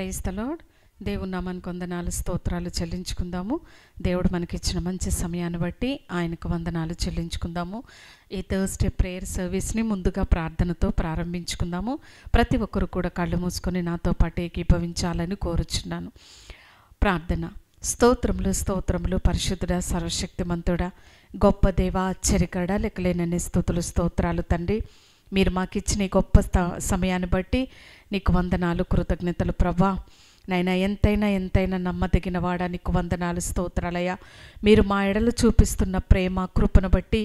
Praise the lord. దేవుని నామానికి వందనాలు స్తోత్రాలు చెల్లించుకుందాము. దేవుడు మనకిచ్చిన మంచి సమయాన్ని బట్టి ఆయనకు వందనాలు చెల్లించుకుందాము. ఈ థర్స్డే ప్రేయర్ సర్వీస్ని ముందుగా ప్రార్థనతో ప్రారంభించుకుందాము. ప్రతి ఒక్కరు కూడా కళ్ళు మూసుకొని నాతో పాటు ఏకీభవించాలని కోరుచున్నాను. ప్రార్థన. స్తోత్రములు స్తోత్రములు పరిశుద్ధుడా, సర్వశక్తిమంతుడా, గొప్ప దేవ, ఆశ్చర్యకరుడా, లెక్కలేనన్ని స్తుతులు స్తోత్రాలు తండ్రి. మీరు మాకు ఇచ్చిన ఈ గొప్ప సమయాన్ని బట్టి నీకు వందనాలు, కృతజ్ఞతలు ప్రభా. నైనా ఎంతైనా నమ్మదగిన వాడా, నీకు వందనాలు స్తోత్రాలయ్యా. మీరు మా ఎడలు చూపిస్తున్న ప్రేమ కృపను బట్టి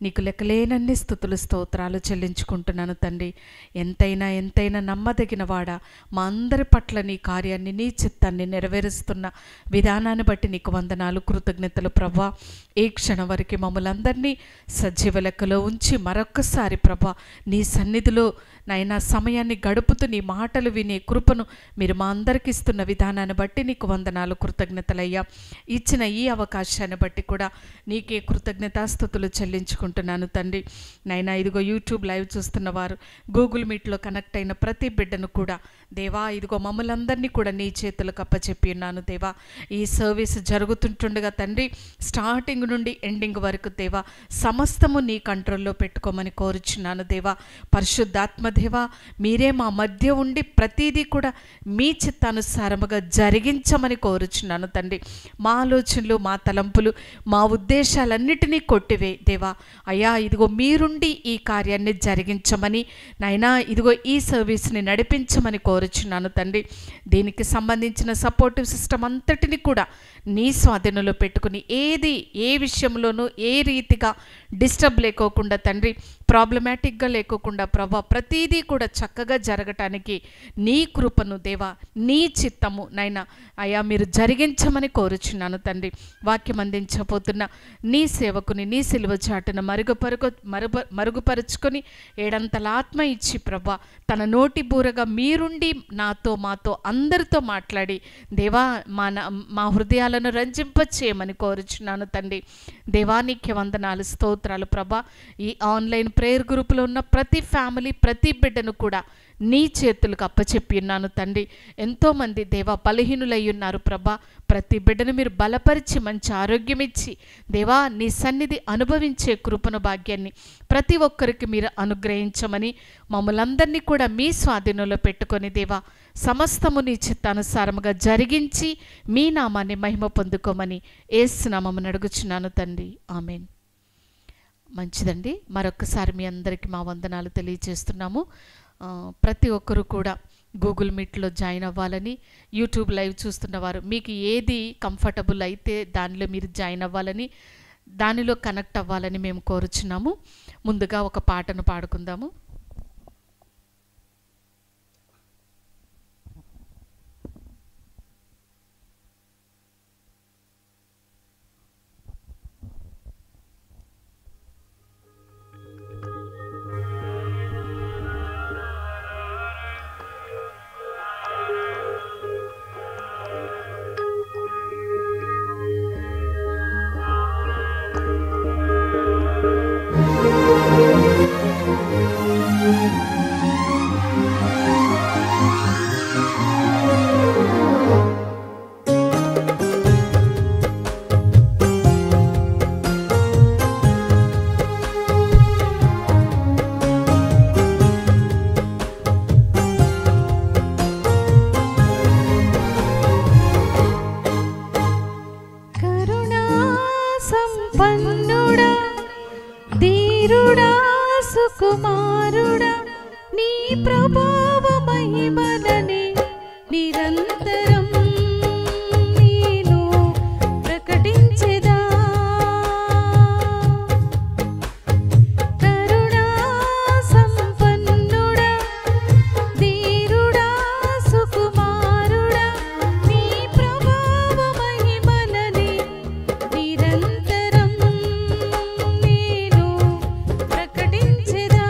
నీకు లెక్కలేనన్ని స్తుతులు స్తోత్రాలు చెల్లించుకుంటున్నాను తండ్రి. ఎంతైనా నమ్మదగిన వాడా, మా అందరి పట్ల నీ కార్యాన్ని, నీ చిత్తాన్ని నెరవేరుస్తున్న విధానాన్ని బట్టి నీకు వందనాలు, కృతజ్ఞతలు ప్రభా. ఈ క్షణం వరకు మమ్మల్ని అందరినీ సజీవ లెక్కలో ఉంచి మరొక్కసారి ప్రభా నీ సన్నిధిలో నైనా సమయాన్ని గడుపుతూ నీ మాటలు వినే కృపను మీరు మా అందరికి ఇస్తున్న విధానాన్ని బట్టి నీకు వందనాలు, కృతజ్ఞతలయ్యా. ఇచ్చిన ఈ అవకాశాన్ని బట్టి కూడా నీకే కృతజ్ఞతాస్తుతులు చెల్లించుకుంటున్నాను తండ్రి. నైనా ఇదిగో యూట్యూబ్ లైవ్ చూస్తున్న వారు, గూగుల్ మీట్లో కనెక్ట్ అయిన ప్రతి బిడ్డను కూడా దేవా ఇదిగో మమ్మల్ని అందరినీ కూడా నీ చేతులకు అప్పచెప్పి ఉన్నాను దేవా. ఈ సర్వీస్ జరుగుతుంటుండగా తండ్రి, స్టార్టింగ్ నుండి ఎండింగ్ వరకు దేవా సమస్తము నీ కంట్రోల్లో పెట్టుకోమని కోరుచున్నాను దేవా. పరిశుద్ధాత్మ దేవా, మీరే మా మధ్య ఉండి ప్రతిదీ కూడా మీ చిత్తానుసారముగా జరిగించమని కోరుచున్నాను తండ్రి. మా ఆలోచనలు, మా తలంపులు, మా ఉద్దేశాలన్నిటినీ కొట్టివే దేవా. అయ్యా ఇదిగో మీరుండి ఈ కార్యాన్ని జరిగించమని నైనా ఇదిగో ఈ సర్వీస్ని నడిపించమని కోరుచున్నాను తండ్రి. దీనికి సంబంధించిన సపోర్టివ్ సిస్టమ్ అంతటిని కూడా నీ స్వాధీనంలో పెట్టుకుని ఏ విషయంలోనూ ఏ రీతిగా డిస్టర్బ్ లేకోకుండా తండ్రి, ప్రాబ్లమాటిక్గా లేకోకుండా ప్రభా ప్రతిదీ కూడా చక్కగా జరగటానికి నీ కృపను దేవా, నీ చిత్తము నైనా అయ్యా మీరు జరిగించమని కోరుచున్నాను తండ్రి. వాక్యం అందించబోతున్న నీ సేవకుని నీ సిలువ చాటున మరుగుపరుచుకొని ఏడంతల ఆత్మ ఇచ్చి ప్రభా తన నోటి బూరగా మీరుండి మాతో అందరితో మాట్లాడి దేవా మా హృదయాలను రంజింపచేయమని కోరుచున్నాను తండ్రి. దేవానికి వందనాలు, స్తోత్రాలు ప్రభా. ఈ ఆన్లైన్ ప్రేయర్ గ్రూపులో ఉన్న ప్రతి ఫ్యామిలీ, ప్రతి బిడ్డను కూడా నీ చేతులకు అప్పచెప్పి ఉన్నాను తండ్రి. ఎంతోమంది దేవా బలహీనులై ఉన్నారు ప్రభా. ప్రతి బిడ్డను మీరు బలపరిచి మంచి ఆరోగ్యం ఇచ్చి దేవా నీ సన్నిధి అనుభవించే కృపను, భాగ్యాన్ని ప్రతి ఒక్కరికి మీరు అనుగ్రహించమని మమ్మల్ందరినీ కూడా మీ స్వాధీనంలో పెట్టుకొని దేవా సమస్తము నీ చిత్తానుసారముగా జరిగించి మీ నామాన్ని మహిమ పొందుకోమని యేసు నామమున అడుగుచున్నాను తండ్రి. ఆమేన్. మంచిదండి. మరొకసారి మీ అందరికీ మా వందనాలు తెలియజేస్తున్నాము. ప్రతి ఒక్కరూ కూడా గూగుల్ మీట్లో జాయిన్ అవ్వాలని, యూట్యూబ్ లైవ్ చూస్తున్నవారు మీకు ఏది కంఫర్టబుల్ అయితే దానిలో మీరు జాయిన్ అవ్వాలని, దానిలో కనెక్ట్ అవ్వాలని మేము కోరుచున్నాము. ముందుగా ఒక పాటను పాడుకుందాము. కుమారుడా నీ ప్రభావ మహిమలని నిరంతరం నేను ప్రకటించెదా. కరుణా సంపన్నుడా, ధీరుడా, సుకుమారుడా నీ ప్రభావ మహిమలని నిరంతరం నేను ప్రకటించెదా.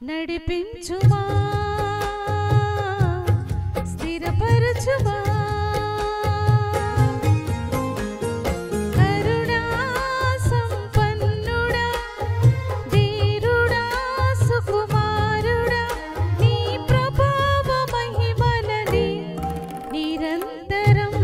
నడిపించుమా స్థిరపరచుమా కరుణా సంపన్నుడా ధీరుడా సుకుమారుడా నీ ప్రభావ మహిమలని నిరంతరం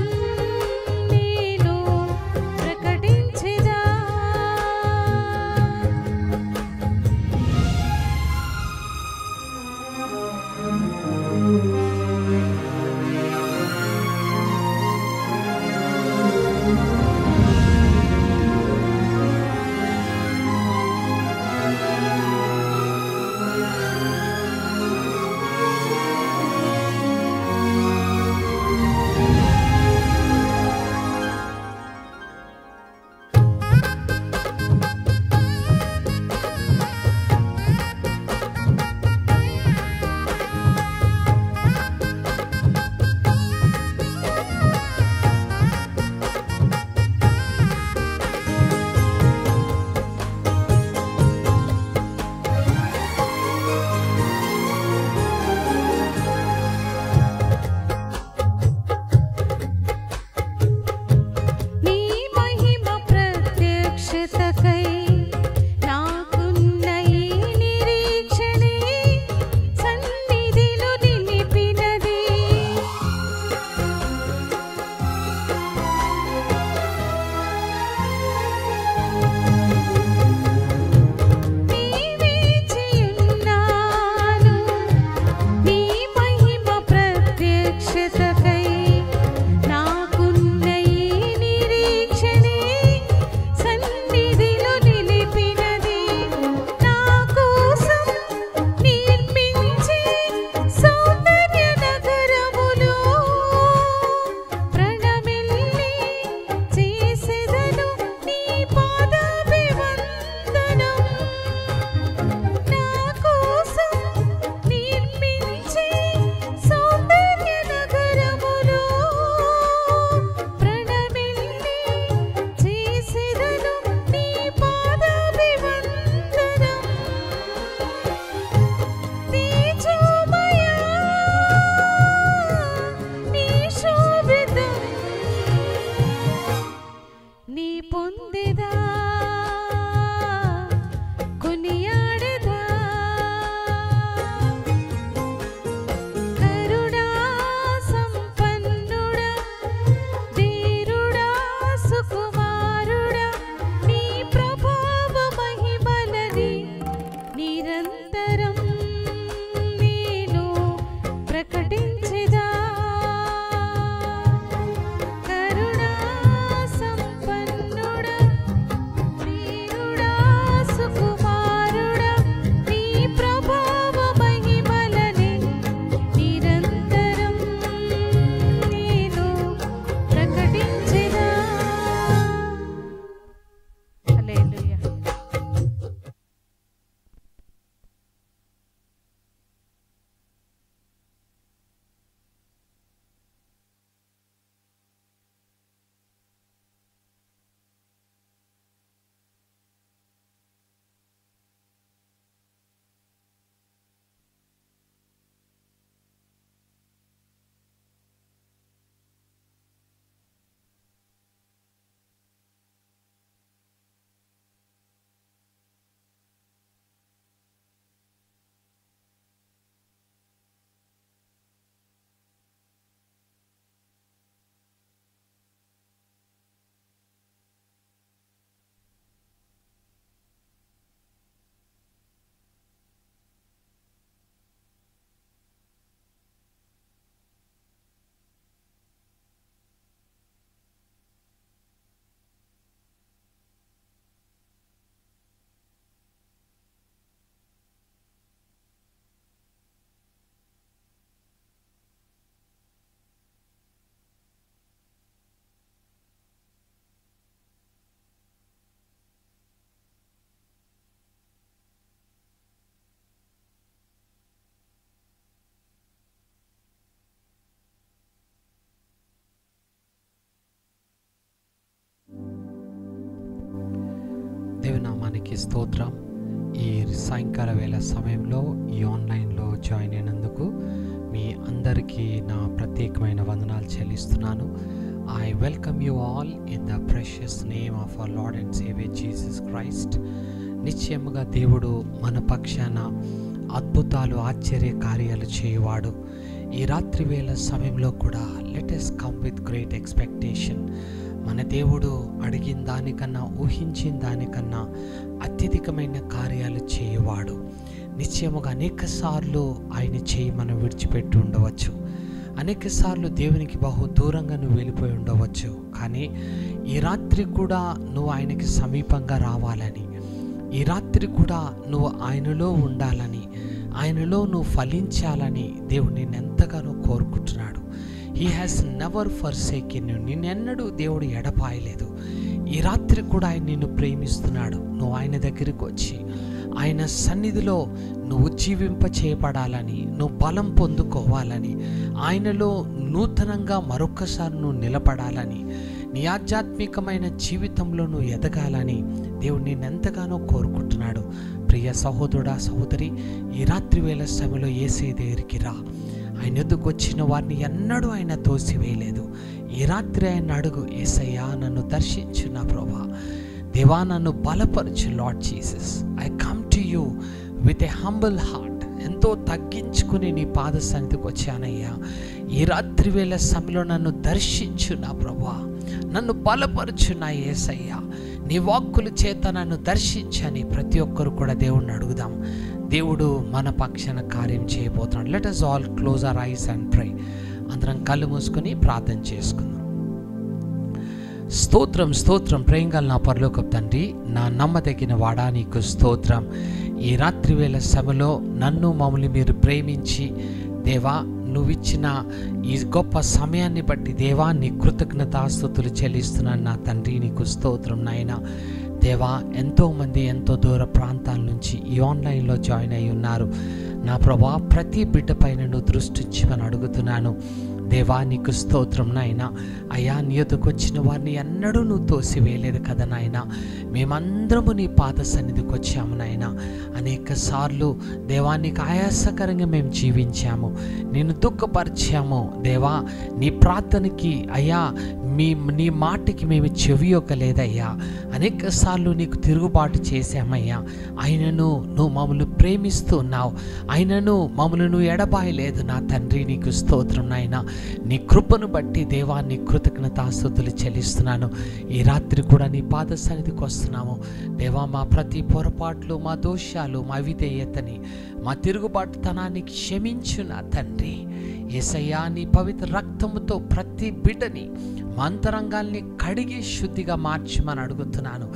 నేను ప్రకటించెదా కరుణా సంపన్నుడా నామానికి స్తోత్రం. ఈ సాయంకాల వేళ సమయంలో ఈ ఆన్లైన్లో జాయిన్ అయినందుకు మీ అందరికీ నా ప్రత్యేకమైన వందనాలు చెల్లిస్తున్నాను. I welcome you all in the precious name of our Lord and Savior Jesus Christ. నిశ్చయముగా దేవుడు మన పక్షాన అద్భుతాలు ఆశ్చర్య కార్యాలు చేయువాడు. ఈ రాత్రి వేళ సమయంలో కూడా let us come with great expectation. మన దేవుడు అడిగిన దానికన్నా ఊహించిన దానికన్నా అత్యధికమైన కార్యాలు చేయువాడు. నిశ్చయముగా అనేక సార్లు ఆయన చేయి మనం విడిచిపెట్టి ఉండవచ్చు, అనేక సార్లు దేవునికి బహు దూరంగా నువ్వు వెళ్ళిపోయి ఉండవచ్చు. కానీ ఈ రాత్రి కూడా నువ్వు ఆయనకి సమీపంగా రావాలని, ఈ రాత్రి కూడా నువ్వు ఆయనలో ఉండాలని, ఆయనలో నువ్వు ఫలించాలని దేవుడు నిన్ను ఎంతగానో కోరుకుంటున్నాడు. He has never forsaken you. నిన్నెన్నడూ దేవుడు ఎడపాయలేదు. ఈ రాత్రి కూడా ఆయన నిన్ను ప్రేమిస్తున్నాడు. నువ్వు ఆయన దగ్గరికి వచ్చి ఆయన సన్నిధిలో నువ్వు జీవింప చేయబడాలని, నువ్వు బలం పొందుకోవాలని, ఆయనలో నూతనంగా మరొకసారి నువ్వు నిలబడాలని, నీ ఆధ్యాత్మికమైన జీవితంలో నువ్వు ఎదగాలని దేవుడు నిన్నెంతగానో కోరుకుంటున్నాడు. ప్రియ సహోదరుడా, సహోదరి, ఈ రాత్రి వేళ సమయంలో యేసయ్య దగ్గరికి రా. ఆయన ఎదుగు వచ్చిన వారిని ఎన్నడూ ఆయన తోసివేయలేదు. ఈ రాత్రి ఆయన అడుగు, యేసయ్యా నన్ను దర్శించు నా ప్రభువా, దేవా నన్ను బలపరచు. Lord Jesus, I come to you with a humble heart. ఎంతో తగ్గించుకుని నీ పాద సన్నిధికి వచ్చానయ్యా. ఈ రాత్రి వేళ సమయంలో నన్ను దర్శించు నా ప్రభువా, నన్ను బలపరచు నా యేసయ్యా, నీ వాక్కుల చేత నన్ను దర్శించని ప్రతి ఒక్కరు కూడా దేవుడిని అడుగుదాం. దేవుడు మన పక్షాన కార్యం చేయబోతున్నాడు. Let us all close our eyes and pray. అందరం కళ్ళు మూసుకొని ప్రార్థన చేసుకుందాం. స్తోత్రం స్తోత్రం ప్రేమగల నా పరలోకపు తండ్రి, నా నమ్మదగిన వాడా, నీకు స్తోత్రం. ఈ రాత్రి వేళ సమయంలో నన్ను మమ్మల్ని మీరు ప్రేమించి దేవా, నువ్విచ్చిన ఈ గొప్ప సమయాన్ని బట్టి దేవా నీ కృతజ్ఞతాస్తుతులు చెల్లిస్తున్నాను నా తండ్రి. నీకు స్తోత్రం నాయనా. దేవా, ఎంతోమంది ఎంతో దూర ప్రాంతాల నుంచి ఈ ఆన్లైన్లో జాయిన్ అయి ఉన్నారు నా ప్రభా. ప్రతి బిడ్డ పైన నువ్వు దృష్టి ఉంచమని అడుగుతున్నాను దేవా. నీకు స్తోత్రం నాయనా. అయ్యా, నీ యొద్దకు వచ్చిన వారిని ఎన్నడూ నువ్వు తోసివేయలేదు కదా నాయనా. మేమందరము నీ పాద సన్నిధికి వచ్చాము నాయనా. అనేక సార్లు దేవా నీకు ఆయాసకరంగా మేము జీవించాము, నిన్ను దుఃఖపరిచాము దేవా. నీ ప్రార్థనకి అయ్యా నీ మాటకి మేము చెవియొక్కలేదయ్యా. అనేక సార్లు నీకు తిరుగుబాటు చేశామయ్యా. ఆయనను నువ్వు మమ్మల్ని ప్రేమిస్తూ ఉన్నావు, ఆయనను మమ్మల్ని నువ్వు ఎడబాయలేదు నా తండ్రి. నీకు స్తోత్రం నాయనా. నీ కృపను బట్టి దేవా నీ కృతజ్ఞతాస్తుతులు చెల్లిస్తున్నాను. ఈ రాత్రి కూడా నీ పాద సన్నిధికి వస్తున్నాము దేవా. మా ప్రతి పొరపాట్లు, మా దోషాలు, మా అవిధేయతని, మా తిరుగుబాటుతనాన్ని క్షమించు నా తండ్రి. యేసయ్యా, నీ పవిత్ర రక్తముతో ప్రతి బిడ్డని మా అంతరంగాల్ని కడిగి శుద్ధిగా మార్చమని అడుగుతున్నాను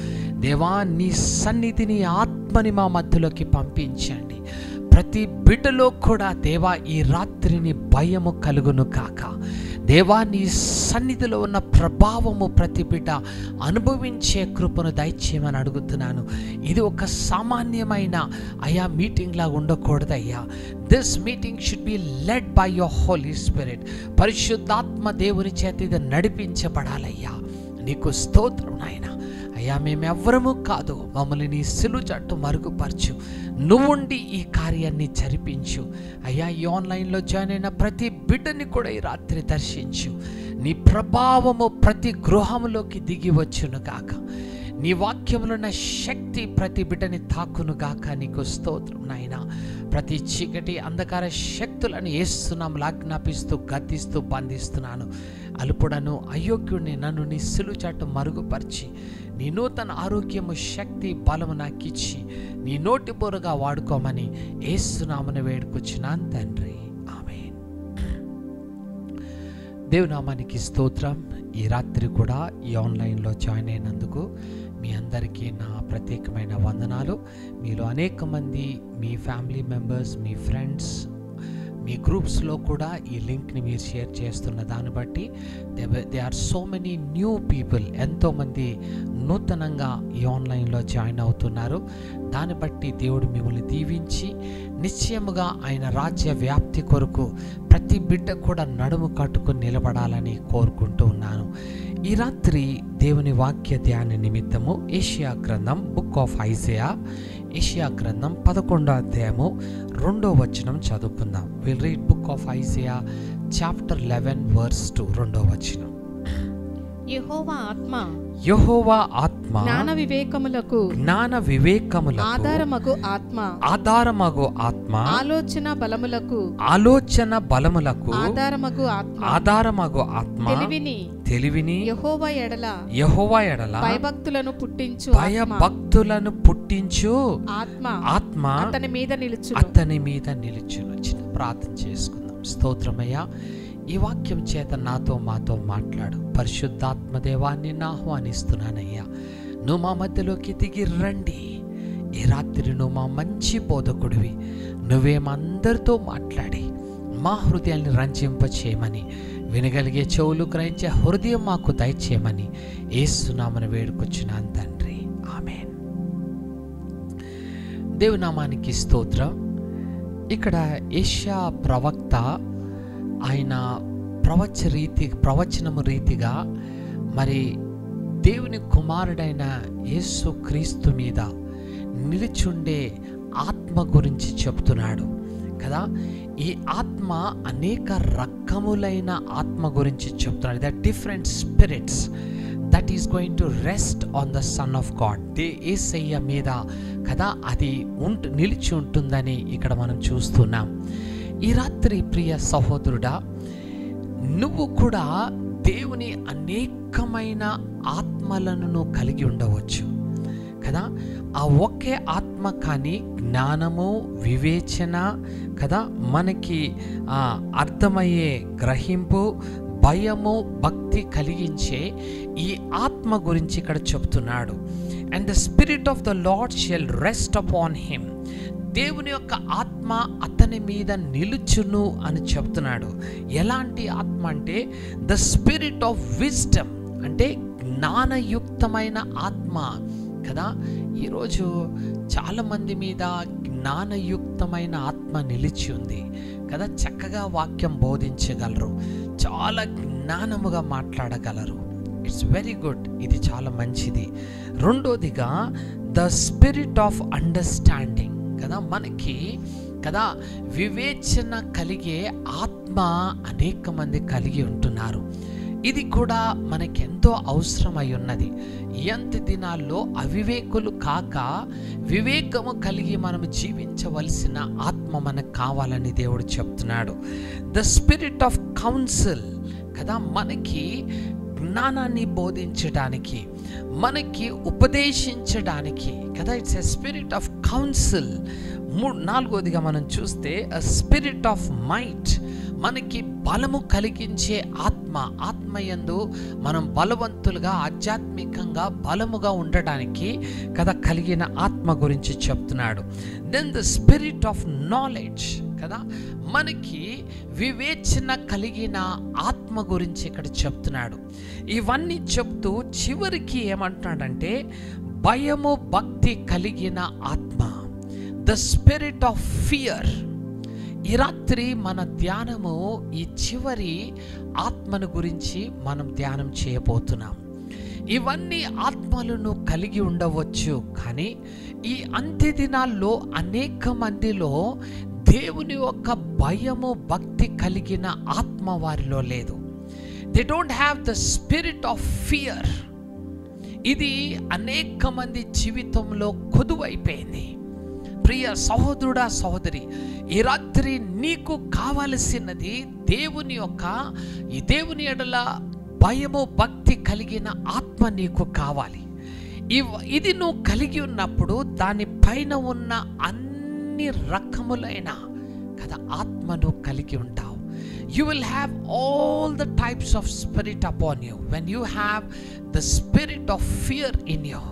దేవా. నీ సన్నిధిని, ఆత్మని మా మధ్యలోకి పంపించండి. ప్రతి బిడ్డలో కూడా దేవా ఈ రాత్రిని భయము కలుగును కాక దేవా. నీ సన్నిధిలో ఉన్న ప్రభావము ప్రతి బిడ్డ అనుభవించే కృపను దయచేయమని అడుగుతున్నాను. ఇది ఒక సామాన్యమైన అయ్యా మీటింగ్ లాగా ఉండకూడదయ్యా. This meeting should be led by your Holi spirit. పరిశుద్ధాత్మ దేవుని చేత ఇది నడిపించబడాలయ్యా. నీకు స్తోత్రం నాయన. అయ్యా, మేమెవ్వరము కాదు, మమ్మల్ని నీ సిలువ జట్టు మరుగుపరచు. నువ్వుండి ఈ కార్యాన్ని జరిపించు అయ్యా. ఈ ఆన్లైన్లో జాయిన్ అయిన ప్రతి బిడ్డని కూడా ఈ రాత్రి దర్శించు. నీ ప్రభావము ప్రతి గృహంలోకి దిగి వచ్చును గాక. నీ వాక్యంలో ఉన్న శక్తి ప్రతి బిడ్డని తాకును గాక. నీకు స్తోత్రం నాయనా. ప్రతి చీకటి అంధకార శక్తులను యేసునామములో ఆజ్ఞాపిస్తూ గద్దిస్తూ బంధిస్తున్నాను. అల్పుడను అయోగ్యుడిని నన్ను నీ సిలువ చాటు మరుగుపరిచి నీ నూతన ఆరోగ్యము, శక్తి, బలము నాకిచ్చి నీ నోటి బోరుగా వాడుకోమని యేసునామమున వేడుకొచ్చున్నాను తండ్రి. ఆమేన్. దేవునామానికి స్తోత్రం. ఈ రాత్రి కూడా ఈ ఆన్లైన్లో జాయిన్ అయినందుకు మీ అందరికీ నా ప్రత్యేకమైన వందనాలు. మీలో అనేక మంది మీ ఫ్యామిలీ మెంబర్స్, మీ ఫ్రెండ్స్, మీ గ్రూప్స్లో కూడా ఈ లింక్ని మీరు షేర్ చేస్తున్న దాన్ని బట్టి they are so many new people. ఎంతోమంది నూతనంగా ఈ ఆన్లైన్లో జాయిన్ అవుతున్నారు. దాన్ని బట్టి దేవుడు మిమ్మల్ని దీవించి నిశ్చయముగా ఆయన రాజ్య వ్యాప్తి కొరకు ప్రతి బిడ్డ కూడా నడుము కట్టుకుని నిలబడాలని కోరుకుంటూ ఉన్నాను. ఈ రాత్రి దేవుని వాక్య ధ్యాన నిమిత్తము ఏషియా గ్రంథం బుక్ ఆఫ్ ఐజయా, ఏషియా గ్రంథం 11వ అధ్యాయము 2వ వచనం చదువుకుందాం. Will read book of Isaiah chapter 11 verse 2, 2వ వచనం. యెహోవా ఆత్మ జ్ఞాన వివేకములకు ఆధారమగు ఆత్మ ఆలోచన బలములకు ఆధారమగు ఆత్మ తెలివిని యెహోవా ఎడల భయభక్తులను పుట్టించు ఆత్మ అతని మీద నిలుచును. చిన్న ప్రార్థన చేసుకుందాం. స్తోత్రమయ్యా, ఈ వాక్యం చేత నాతో మాతో మాట్లాడు. పరిశుద్ధాత్మ దేవాన్ని ఆహ్వానిస్తున్నానయ్యా, నువ్వు మా మధ్యలోకి దిగి రండి. ఈ రాత్రి నువ్వు మా మంచి బోధకుడివి. నువ్వేమందరితో మాట్లాడి మా హృదయాన్ని రంజింప చేయమని, వినగలిగే చెవులు గ్రహించే హృదయం మాకు దయచేయమని యేసునామమున వేడుకొచ్చున్నాను తండ్రి, ఆమేన్. దేవునామానికి స్తోత్రం. ఇక్కడ యెషయా ప్రవక్త ఆయన ప్రవచనము రీతిగా మరి దేవుని కుమారుడైన యేసు క్రీస్తు మీద నిలిచుండే ఆత్మ గురించి చెప్తున్నాడు కదా. ఈ ఆత్మ అనేక రకములైన ఆత్మ గురించి చెప్తున్నాడు. The different spirits that is going to rest on the son of God, Yesayya మీద కదా అది నిలిచి ఉంటుందని ఇక్కడ మనం చూస్తున్నాం. ఈ రాత్రి ప్రియ సహోదరుడా, నువ్వు కూడా దేవుని అనేకమైన ఆత్మలను కలిగి ఉండవచ్చు కదా. ఆ ఒకే ఆత్మ కానీ జ్ఞానము, వివేచన కదా, మనకి అర్థమయ్యే గ్రహింపు, భయము, భక్తి కలిగించే ఈ ఆత్మ గురించి ఇక్కడ చెప్తున్నాడు. And the spirit of the Lord shall rest upon him. దేవుని యొక్క ఆత్మ అతని మీద నిలుచును అని చెప్తున్నాడు. ఎలాంటి ఆత్మ అంటే ద స్పిరిట్ ఆఫ్ విజ్డమ్, అంటే జ్ఞానయుక్తమైన ఆత్మ కదా. ఈరోజు చాలామంది మీద జ్ఞానయుక్తమైన ఆత్మ నిలిచి ఉంది కదా. చక్కగా వాక్యం బోధించగలరు, చాలా జ్ఞానముగా మాట్లాడగలరు. ఇట్స్ వెరీ గుడ్, ఇది చాలా మంచిది. రెండోదిగా ద స్పిరిట్ ఆఫ్ అండర్స్టాండింగ్ కదా. మనకి కదా వివేచన కలిగే ఆత్మ అనేక మంది కలిగి ఉంటున్నారు. ఇది కూడా మనకెంతో అవసరమై ఉన్నది. ఎంత దినాల్లో అవివేకులు కాక వివేకము కలిగి మనం జీవించవలసిన ఆత్మ మనకు కావాలని దేవుడు చెప్తున్నాడు. ద స్పిరిట్ ఆఫ్ కౌన్సిల్ కదా, మనకి జ్ఞానాన్ని బోధించడానికి, మనకి ఉపదేశించడానికి కదా. It's a spirit of counsel. నాలుగోదిగా మనం చూస్తే a స్పిరిట్ ఆఫ్ మైట్, మనకి బలము కలిగించే ఆత్మ. ఆత్మయందు మనం బలవంతులుగా, ఆధ్యాత్మికంగా బలముగా ఉండడానికి కదా కలిగిన ఆత్మ గురించి చెప్తున్నాడు. Then the spirit of knowledge కదా, మనకి వివేచన కలిగిన ఆత్మ గురించి ఇక్కడ చెప్తున్నాడు. ఇవన్నీ చెప్తూ చివరికి ఏమంటున్నాడంటే భయము, భక్తి కలిగిన ఆత్మ, ద స్పిరిట్ ఆఫ్ ఫియర్. ఈ రాత్రి మన ధ్యానము ఈ చివరి ఆత్మను గురించి మనం ధ్యానం చేయబోతున్నాం. ఇవన్నీ ఆత్మలను కలిగి ఉండవచ్చు, కానీ ఈ అంత్య దినాల్లో అనేక మందిలో దేవుని యొక్క భయము, భక్తి కలిగిన ఆత్మ వారిలో లేదు. They don't have the spirit of fear. ఇది అనేక మంది జీవితంలో కొదువైపోయింది. ప్రియ సహోదరుడా, సహోదరి, ఈ రాత్రి నీకు కావలసినది ఈ దేవుని ఎడల భయము, భక్తి కలిగిన ఆత్మ నీకు కావాలి. ఇది నువ్వు కలిగి ఉన్నప్పుడు దానిపైన ఉన్న అన్ని రకములైన కదా ఆత్మను కలిగి ఉంటావు. You will have all the types of spirit upon you when you have the spirit of fear in you.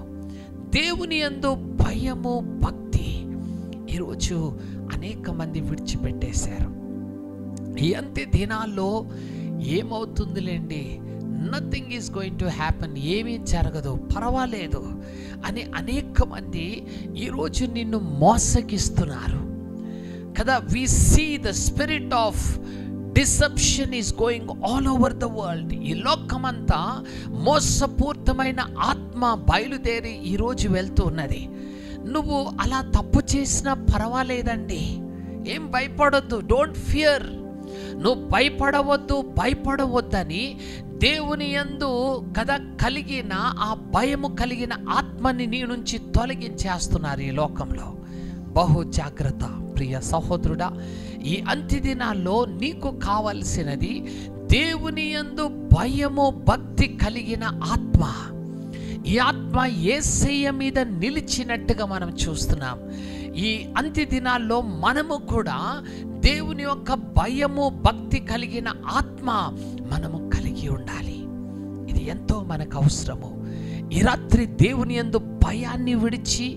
దేవుని యందు భయము, భక్తి ఈరోజు అనేక మంది విడిచిపెట్టేశారు. ఈ అంత్య దినాల్లో ఏమవుతుందిలేండి, nothing is going to happen, ఏమీ జరగదు, పర్వాలేదు అని అనేక మంది ఈరోజు నిన్ను మోసగిస్తున్నారు కదా. We see the spirit of deception is going all over the world. ఈ లోకమంతా మోసపూరితమైన ఆత్మ బయలుదేరి ఈరోజు వెళ్తూ ఉన్నది. నువ్వు అలా తప్పు చేసినా పర్వాలేదండి, ఏం భయపడొద్దు, డోంట్ ఫియర్. నువ్వు భయపడవద్దని దేవుని యందు కదా కలిగిన ఆ భయము కలిగిన ఆత్మని నీ నుంచి తొలగించేస్తున్నారు ఈ లోకంలో. బహు జాగ్రత్త ప్రియ సహోదరుడా. ఈ అంత్య దినాల్లో నీకు కావలసినది దేవుని యందు భయము భక్తి కలిగిన ఆత్మ. ఈ ఆత్మ యేసయ్య మీద నిలిచినట్టుగా మనం చూస్తున్నాం. ఈ అంత్య దినాల్లో మనము కూడా దేవుని యొక్క భయము భక్తి కలిగిన ఆత్మ మనము కలిగి ఉండాలి. ఇది ఎంతో మనకు అవసరము. ఈ రాత్రి దేవుని యందు భయాన్ని విడిచి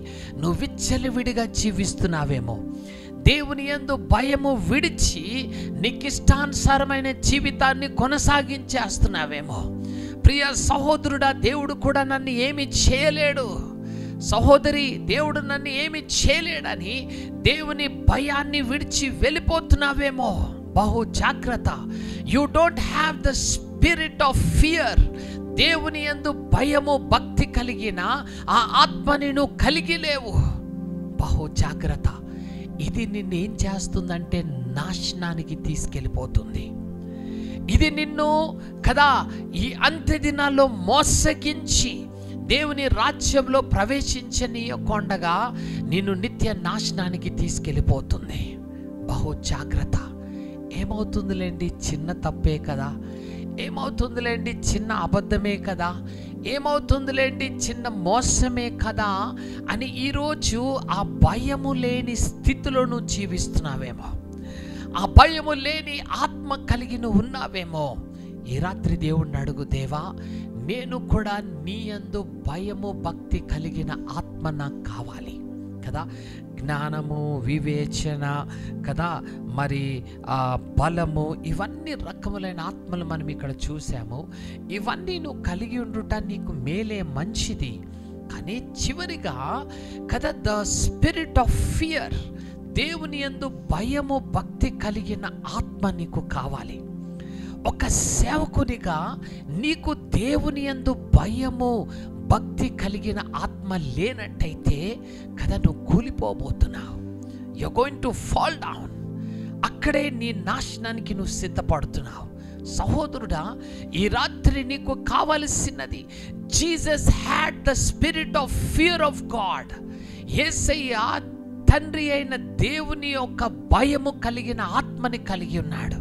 నువ్వు విచ్చలవిడిగా జీవిస్తున్నావేమో, దేవుని యందు భయము విడిచి నీకిష్టానుసారమైన జీవితాన్ని కొనసాగించేస్తున్నావేమో. ప్రియ సహోదరుడా, దేవుడు కూడా నన్ను ఏమి చేయలేడు, సహోదరి దేవుడు నన్ను ఏమి చేయలేడని దేవుని భయాన్ని విడిచి వెళ్ళిపోతున్నావేమో. బహు జాగ్రత్త. You don't have the spirit of fear. దేవుని యందు భయము భక్తి కలిగిన ఆ ఆత్మని నువ్వు కలిగి లేవు. బహు జాగ్రత్త. ఇది నిన్నేం చేస్తుందంటే నాశనానికి తీసుకెళ్ళిపోతుంది. ఇది నిన్ను కదా ఈ అంత్య దినాల్లో మోసగించి దేవుని రాజ్యంలో ప్రవేశించనీయకుండగా నిన్ను నిత్య నాశనానికి తీసుకెళ్ళిపోతుంది. బహు జాగ్రత్త. ఏమవుతుందిలేండి, చిన్న తప్పే కదా, ఏమవుతుందిలేండి, చిన్న అబద్ధమే కదా, ఏమవుతుందిలేండి, చిన్న మోసమే కదా అని ఈరోజు ఆ భయము లేని స్థితిలో నువ్వు జీవిస్తున్నావేమో, ఆ భయము లేని ఆత్మ కలిగి నువ్వు ఉన్నావేమో. ఈ రాత్రి దేవుణ్ణి అడుగు, దేవా నేను కూడా నీ యందు భయము భక్తి కలిగిన ఆత్మ నాకు కావాలి కదా. జ్ఞానము, వివేచన కదా, మరి బలము, ఇవన్నీ రకములైన ఆత్మలు మనం ఇక్కడ చూసాము. ఇవన్నీ నువ్వు కలిగి ఉండుట నీకు మేలే, మంచిది. కానీ చివరిగా కదా ద స్పిరిట్ ఆఫ్ ఫియర్, దేవుని యందు భయము భక్తి కలిగిన ఆత్మ నీకు కావాలి. ఒక సేవకునిగా నీకు దేవుని యందు భయము భక్తి కలిగిన ఆత్మ లేనట్టయితే కదా నువ్వు కూలిపోబోతున్నావు. You are going to fall down. అక్కడే నీ నాశనానికి నువ్వు సిద్ధపడుతున్నావు. సహోదరుడా, ఈ రాత్రి నీకు కావలసినది Jesus had the spirit of fear of God. Yesayya తండ్రి అయిన దేవుని యొక్క భయము కలిగిన ఆత్మని కలిగి ఉన్నాడు.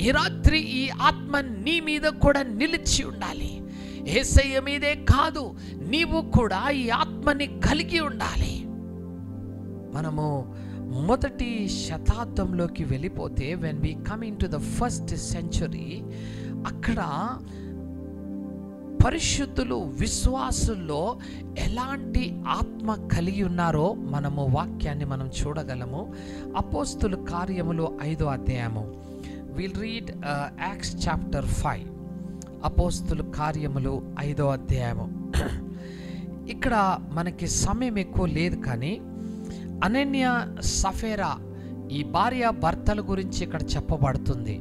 ఈ రాత్రి ఈ ఆత్మ నీ మీద కూడా నిలిచి ఉండాలి. యేసయ్య మీదే కాదు, నీవు కూడా ఈ ఆత్మని కలిగి ఉండాలి. మనము మొదటి శతాబ్దంలోకి వెళ్ళిపోతే, when we come into the first century, అక్కడ పరిశుద్ధులు విశ్వాసుల్లో ఎలాంటి ఆత్మ కలిగి ఉన్నారో మనము వాక్యాన్ని మనం చూడగలము. అపోస్తుల కార్యములు 5వ అధ్యాయము. We'll read Acts chapter 5. అపోస్తుల కార్యములు 5వ అధ్యాయము. ఇక్కడ మనకి సమయం ఎక్కువ లేదు, కానీ అనన్య సఫేరా ఈ భార్య భర్తల గురించి ఇక్కడ చెప్పబడుతుంది.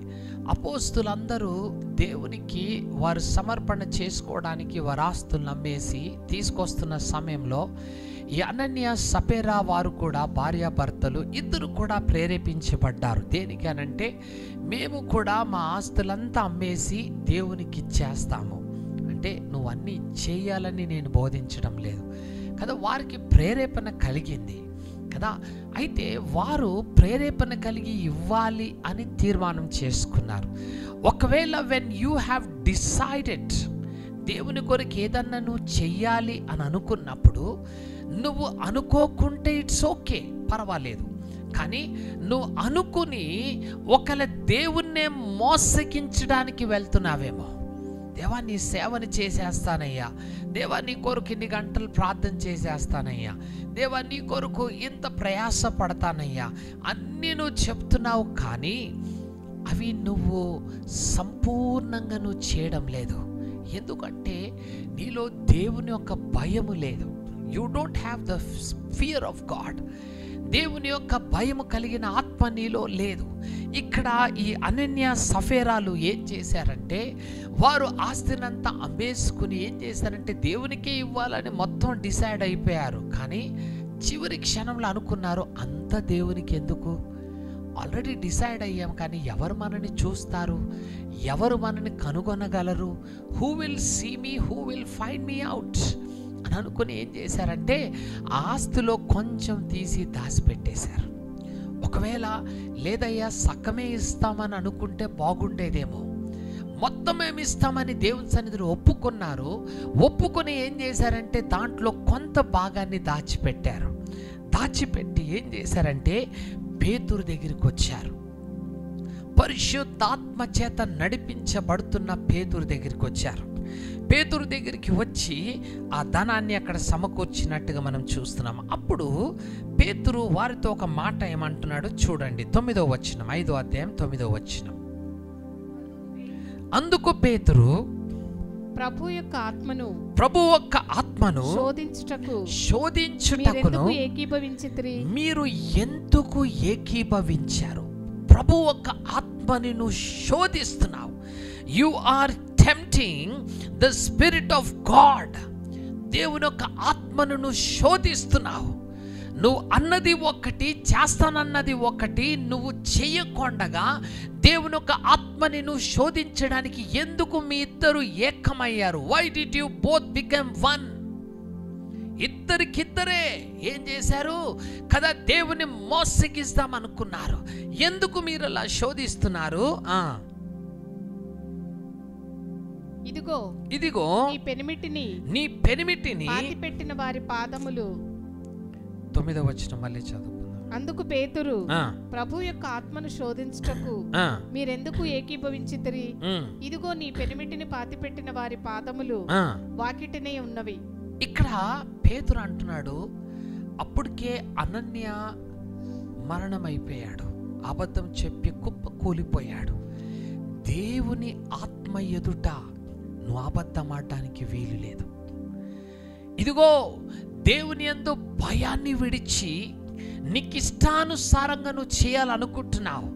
అపోస్తులందరూ దేవునికి వారు సమర్పణ చేసుకోవడానికి వారి ఆస్తులను అమ్మేసి తీసుకొస్తున్న సమయంలో ఈ అనన్య సఫేరా వారు కూడా భార్యాభర్తలు ఇద్దరు కూడా ప్రేరేపించబడ్డారు. దేనికి అనంటే, మేము కూడా మా ఆస్తులంతా అమ్మేసి దేవునికి ఇచ్చేస్తాము. అంటే నువ్వు అన్నీ చేయాలని నేను బోధించడం లేదు కదా, వారికి ప్రేరేపణ కలిగింది కదా. అయితే వారు ప్రేరేపణ కలిగి ఇవ్వాలి అని తీర్మానం చేసుకున్నారు. ఒకవేళ వెన్ యూ హ్యావ్ డిసైడెడ్ దేవుని కొరకు ఏదన్నా నువ్వు చెయ్యాలి అని అనుకున్నప్పుడు, నువ్వు అనుకోకుంటే ఇట్స్ ఓకే, పర్వాలేదు. కానీ నువ్వు అనుకుని ఒకవేళ దేవుణ్ణే మోసగించడానికి వెళ్తున్నావేమో, దేవా నీ సేవని చేసేస్తానయ్యా, దేవా నీ కొరకు ఇన్ని గంటలు ప్రార్థన చేసేస్తానయ్యా, దేవా నీ కొరకు ఇంత ప్రయాస పడతానయ్యా అన్నీ నువ్వు చెప్తున్నావు, కానీ అవి నువ్వు సంపూర్ణంగా నువ్వు చేయడం లేదు. ఎందుకంటే నీలో దేవుని యొక్క భయము లేదు. You don't have the fear of God. దేవుని యొక్క భయము కలిగిన ఆత్మ నీలో లేదు. ఇక్కడ ఈ అనన్య సఫేరాలు ఏం చేశారంటే, వారు ఆస్తినంతా అమ్మేసుకుని ఏం చేశారంటే దేవునికే ఇవ్వాలని మొత్తం డిసైడ్ అయిపోయారు. కానీ చివరి క్షణంలో అనుకున్నారు, అంత దేవునికి ఎందుకు, ఆల్రెడీ డిసైడ్ అయ్యాం, కానీ ఎవరు మనని చూస్తారు, ఎవరు మనని కనుగొనగలరు, who will see me, who will find me out అని అనుకుని ఏం చేశారంటే ఆ ఆస్తిలో కొంచెం తీసి దాచిపెట్టేశారు. ఒకవేళ లేదయ్యా సగమే ఇస్తామని అనుకుంటే బాగుండేదేమో, మొత్తం ఏమి ఇస్తామని దేవుని సన్నిధిలో ఒప్పుకున్నారు. ఒప్పుకొని ఏం చేశారంటే దాంట్లో కొంత భాగాన్ని దాచిపెట్టారు. దాచిపెట్టి ఏం చేశారంటే పేతురు దగ్గరికి వచ్చారు. పరిశుద్ధాత్మ చేత నడిపించబడుతున్న పేతురు దగ్గరికి వచ్చారు. పేతురు దగ్గరికి వచ్చి ఆ ధనాన్ని అక్కడ సమకూర్చినట్టుగా మనం చూస్తున్నాం. అప్పుడు పేతురు వారితో ఒక మాట ఏమంటున్నాడు చూడండి, 9వ వచనం, 5వ అధ్యాయం 9వ వచనం. అందుకు పేతురు ప్రభు యొక్క ఆత్మను శోధించుటకును మీరు ఎందుకు ఏకీభవించారు? ప్రభు యొక్క ఆత్మని నువ్వు శోధిస్తున్నావు. You are tempting the spirit of God. దేవుని యొక్క ఆత్మను నువ్వు శోధిస్తున్నావు. నువ్వు అన్నది ఒకటి, చేస్తానన్నది ఒకటి, నువ్వు చెయ్యకుండగా దేవుని యొక్క ఆత్మని నువ్వు శోధించడానికి ఎందుకు మీ ఇద్దరు ఏకమయ్యారు? Why did you both become one? ఇద్దరికిద్దరే ఏం చేశారు కదా, దేవుని మోసగిస్తాం అనుకున్నారు. ఎందుకు మీరు అలా శోధిస్తున్నారు? ఇదిగో నీ పెనిమిటిని పెట్టిన వారి పాదములు. 9వ వచనం మళ్ళీ చదువుకుందాం. అందుకు పేతురు ప్రభు యొక్క ఆత్మను శోధించుటకు మీరెందుకు ఏకీభవించితిరి? ఇదిగో నీ పెనిమిటిని పాతిపెట్టిన వారి పాదములు వాకిటనే ఉన్నవి. ఇక్కడ పేతురు అంటున్నాడు, అప్పటికే అనన్య మరణమైపోయాడు, అబద్ధం చెప్పి కుప్ప కూలిపోయాడు. దేవుని ఆత్మ ఎదుట నువ్వు అబద్ధం ఆడడానికి వీలు లేదు. ఇదిగో దేవుని యందు భయాన్ని విడిచి నీకు ఇష్టానుసారంగా నువ్వు చేయాలనుకుంటున్నావు.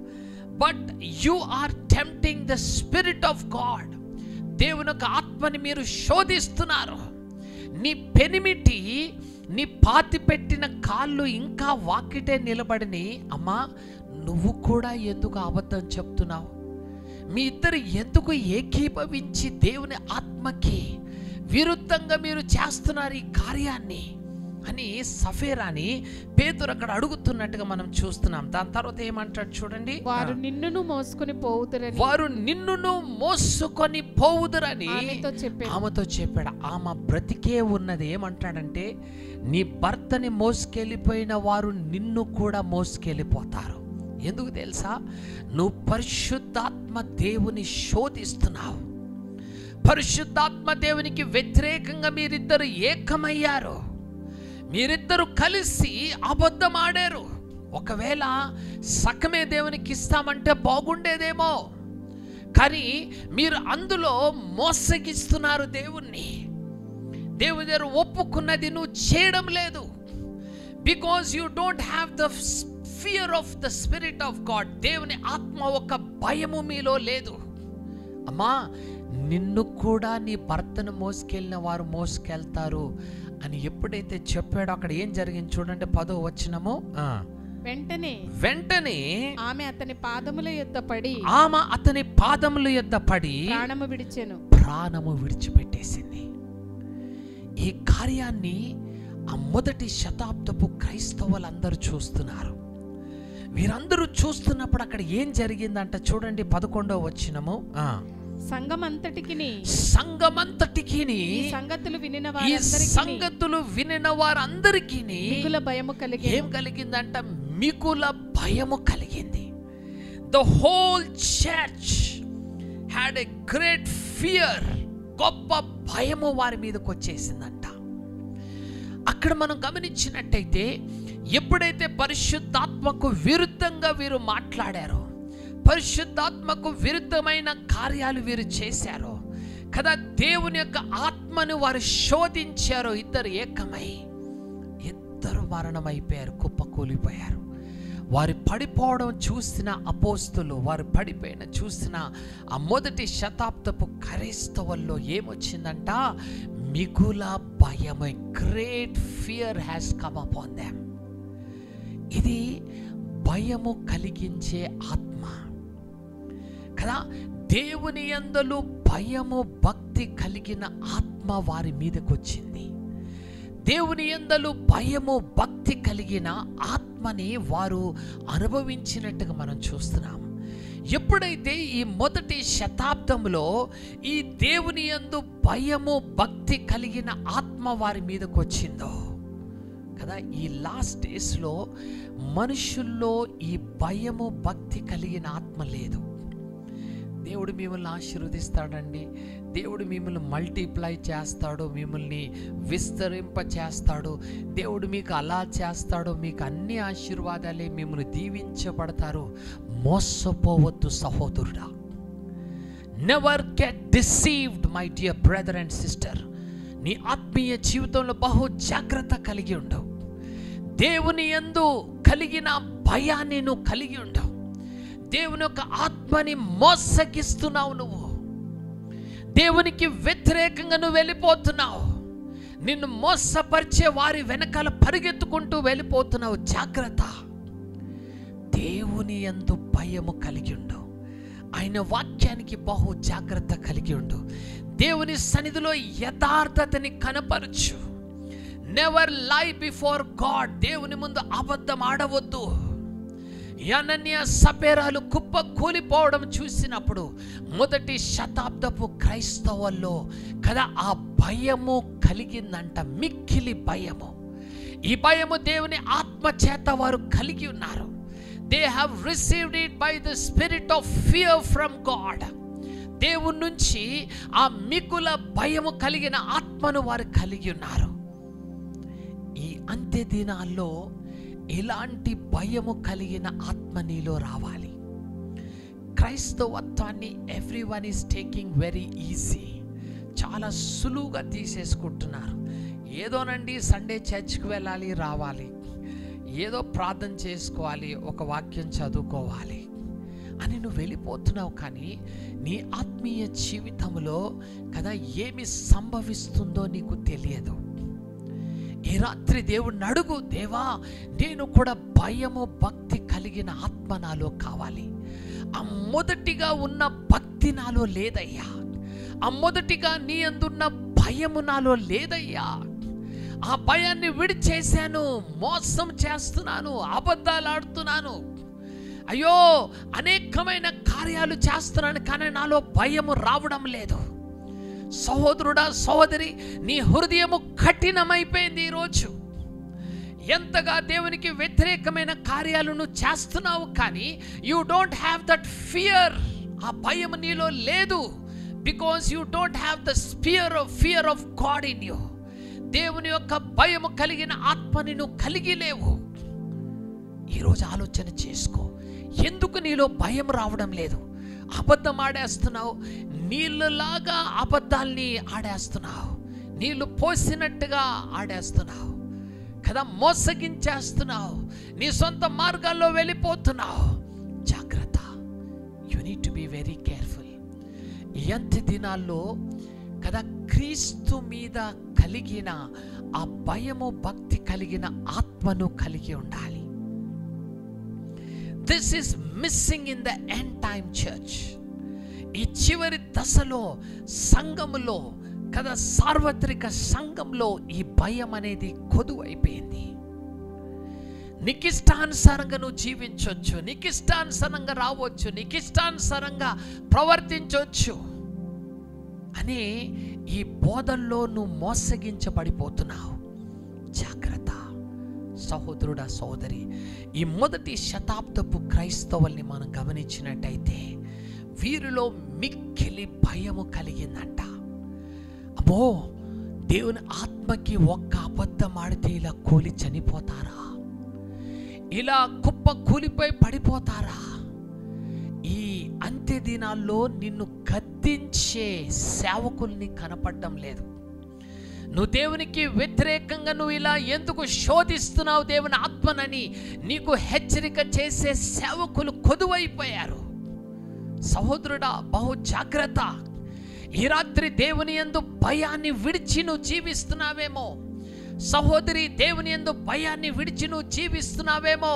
But you are tempting the spirit of God. దేవుని యొక్క ఆత్మని మీరు శోధిస్తున్నారు. నీ పెనిమిటి, నీ పాతి పెట్టిన కాళ్ళు ఇంకా వాకిటే నిలబడిని. అమ్మా, నువ్వు కూడా ఎందుకు అబద్ధం చెప్తున్నావు? మీ ఇద్దరు ఎందుకు ఏకీభవించి దేవుని ఆత్మకి విరుద్ధంగా మీరు చేస్తున్నారు ఈ కార్యాన్ని అని సఫేరాని పేతురు అక్కడ అడుగుతున్నట్టుగా మనం చూస్తున్నాం. దాని తర్వాత ఏమంటాడు చూడండి, వారు నిన్నును మోసుకొని పోవుదురని ఆమెతో చెప్పాడు. ఆమె బ్రతికే ఉన్నది. ఏమంటాడంటే, నీ భర్తని మోసుకెళ్ళిపోయిన వారు నిన్ను కూడా మోసుకెళ్ళిపోతారు. ఎందుకు తెలుసా? నువ్వు పరిశుద్ధాత్మ దేవుని శోధిస్తున్నావు. పరిశుద్ధాత్మ దేవునికి వ్యతిరేకంగా మీరిద్దరు ఏకమయ్యారు. మీరిద్దరు కలిసి అబద్ధం ఆడారు. ఒకవేళ సకమే దేవునికి ఇస్తామంటే బాగుండేదేమో, కానీ మీరు అందులో మోసగిస్తున్నారు దేవుణ్ణి. దేవుని దగ్గర ఒప్పుకున్నది నువ్వు చేయడం లేదు. Because you don't have the fear of the spirit of God. దేవుని ఆత్మ ఒక భయము మీలో లేదు. అమ్మా, నిన్ను కూడా నీ భర్తను మోసుకెళ్ళిన వారు మోసుకెళ్తారు అని ఎప్పుడైతే చెప్పాడో అక్కడ ఏం జరిగింది చూడండి, 10వ వచనము. వెంటనే ఆమె అతని పాదముల యొద్ద పడి ప్రాణము విడిచిపెట్టేసింది. ఈ కార్యాన్ని ఆ మొదటి శతాబ్దపు క్రైస్తవులందరూ చూస్తున్నారు. వీరందరూ చూస్తున్నప్పుడు అక్కడ ఏం జరిగిందంట చూడండి, 11వ వచనము. సంఘమంతటికిని ఈ సంగతులు వినిన వారందరికీ ఏం కలిగిందంట? మిగుల భయము కలిగింది. The whole church had a great fear. గొప్ప భయము వారి మీదకి వచ్చేసిందంట. అక్కడ మనం గమనించినట్టయితే, ఎప్పుడైతే పరిశుద్ధాత్మకు విరుద్ధంగా వీరు మాట్లాడారో, పరిశుద్ధాత్మకు విరుద్ధమైన కార్యాలు వీరు చేశారో కదా, దేవుని యొక్క ఆత్మను వారు శోధించారో ఇద్దరు ఏకమై, మరణం అయిపోయారు, కుప్పకూలిపోయారు. వారి పడిపోవడం చూసిన అపోస్తులు, వారు పడిపోయిన చూసిన ఆ మొదటి శతాబ్దపు క్రైస్తవుల్లో ఏమొచ్చిందంట? మిగుల భయము, great fear has come upon them. ఇది భయము కలిగించే ఆత్మ కదా. దేవుని యందు భయము భక్తి కలిగిన ఆత్మ వారి మీదకి వచ్చింది. దేవుని యందు భయము భక్తి కలిగిన ఆత్మని వారు అనుభవించినట్టుగా మనం చూస్తున్నాం. ఎప్పుడైతే ఈ మొదటి శతాబ్దంలో ఈ దేవుని యందు భయము భక్తి కలిగిన ఆత్మ వారి మీదకి వచ్చిందో కదా, ఈ లాస్ట్ డేస్లో మనుషుల్లో ఈ భయము భక్తి కలిగిన ఆత్మ లేదు. దేవుడు మిమ్మల్ని ఆశీర్వదిస్తాడండి, దేవుడు మిమ్మల్ని మల్టిప్లై చేస్తాడు, మిమ్మల్ని విస్తరింప చేస్తాడు, దేవుడు మీకు అలా చేస్తాడు, మీకు అన్ని ఆశీర్వాదాలే, మిమ్మల్ని దీవించబడతారు. మోసపోవద్దు సహోదరుడా. Never get deceived my dear brother and sister. నీ ఆత్మీయ జీవితంలో బహు జాగ్రత్త కలిగి ఉండవు. దేవుని యందు కలిగిన భయాన్ని నువ్వు కలిగి ఉండవు. దేవుని యొక్క ఆత్మని మోసగిస్తున్నావు. నువ్వు దేవునికి వ్యతిరేకంగా నువ్వు వెళ్ళిపోతున్నావు. నిన్ను మోసపరిచే వారి వెనకాల పరిగెత్తుకుంటూ వెళ్ళిపోతున్నావు. జాగ్రత్త. దేవుని యందు భయము కలిగి ఉండు. ఆయన వాక్యానికి బహు జాగ్రత్త కలిగి ఉండు. దేవుని సన్నిధిలో యథార్థతని కనపరచు. నెవర్ లై బిఫోర్ గాడ్. దేవుని ముందు అబద్ధం ఆడవద్దు. అనన్య సపేరాలు కుప్ప కూలిపోవడం చూసినప్పుడు మొదటి శతాబ్దపు క్రైస్తవుల్లో కదా ఆ భయము కలిగిందంట, మిక్కిలి భయము. ఈ భయము దేవుని ఆత్మ చేత వారు కలిగి ఉన్నారు. They have received it by the spirit of fear from God. దేవుని నుంచి ఆ మిగుల భయము కలిగిన ఆత్మను వారు కలిగి ఉన్నారు. ఈ అంత్య దినాల్లో ఇలాంటి భయము కలిగిన ఆత్మ నీలో రావాలి. క్రైస్తవత్వాన్ని everyone is taking very easy. చాలా సులువుగా తీసేసుకుంటున్నారు. ఏదోనండి సండే చర్చ్కి వెళ్ళాలి, రావాలి, ఏదో ప్రార్థన చేసుకోవాలి, ఒక వాక్యం చదువుకోవాలి అని నువ్వు వెళ్ళిపోతున్నావు. కానీ నీ ఆత్మీయ జీవితంలో కదా ఏమి సంభవిస్తుందో నీకు తెలియదు. ఈ రాత్రి దేవుడిని అడుగు, దేవా నేను కూడా భయము భక్తి కలిగిన ఆత్మ నాలో కావాలి. ఆ మొదటిగా ఉన్న భక్తి నాలో లేదయ్యా. ఆ మొదటిగా నీ అందున్న భయము నాలో లేదయ్యా. ఆ భయాన్ని విడిచేశాను, మోసం చేస్తున్నాను, అబద్ధాలు ఆడుతున్నాను, అయ్యో అనేకమైన కార్యాలు చేస్తున్నాను, కానీ నాలో భయము రావడం లేదు. సహోదరుడా, సహోదరి, నీ హృదయము కఠినమైపోయింది. ఈరోజు ఎంతగా దేవునికి వ్యతిరేకమైన కార్యాలను చేస్తున్నావు, కానీ you don't have that fear. ఆ భయం నీలో లేదు. Because you don't have the fear of God in you. దేవుని యొక్క భయము కలిగిన ఆత్మని నువ్వు కలిగి లేవు. ఈరోజు ఆలోచన చేసుకో, ఎందుకు నీలో భయం రావడం లేదు? అబద్ధం ఆడేస్తున్నావు, నీళ్ళలాగా అబద్ధాల్ని ఆడేస్తున్నావు, నీళ్లు పోసినట్టుగా ఆడేస్తున్నావు కదా, మోసగించేస్తున్నావు, నీ సొంత మార్గాల్లో వెళ్ళిపోతున్నావు. జాగ్రత్త. You need to be very careful. ఈ అంత్య దినాల్లో కదా క్రీస్తు మీద కలిగిన ఆ భయము భక్తి కలిగిన ఆత్మను కలిగి ఉండాలి. This is missing in the end time church. ఈ చివరి దశలో సంఘములో కదా, సార్వత్రిక సంఘంలో ఈ భయం అనేది కొదువైపోయింది. నీకిష్టానుసారంగా నువ్వు జీవించవచ్చు, నీకిష్టానుసారంగా రావచ్చు, నీకిష్టానుసారంగా ప్రవర్తించవచ్చు అని ఈ బోధల్లో నువ్వు మోసగించబడిపోతున్నావు. జాగ్రత్త సహోదరుడా, సోదరి. ఈ మొదటి శతాబ్దపు క్రైస్తవుల్ని మనం గమనించినట్టయితే వీరిలో మిక్కిలి భయము కలిగిందంట. అబ్బో, దేవుని ఆత్మకి ఒక్క అబద్ధం ఆడితే ఇలా కూలి చనిపోతారా? ఇలా కుప్ప కూలిపోయి పడిపోతారా? ఈ అంత్య దినాల్లో నిన్ను గద్దించే సేవకుల్ని కనపడడం లేదు. నువ్వు దేవునికి వ్యతిరేకంగా నువ్వు ఇలా ఎందుకు శోధిస్తున్నావు దేవుని ఆత్మనని నీకు హెచ్చరిక చేసే సేవకులు కొదువైపోయారు. సహోదరుడా, బహు జాగ్రత్త. ఈ రాత్రి దేవుని యందు భయాన్ని విడిచి నువ్వు జీవిస్తున్నావేమో. సహోదరి, దేవుని యందు భయాన్ని విడిచి నువ్వు జీవిస్తున్నావేమో.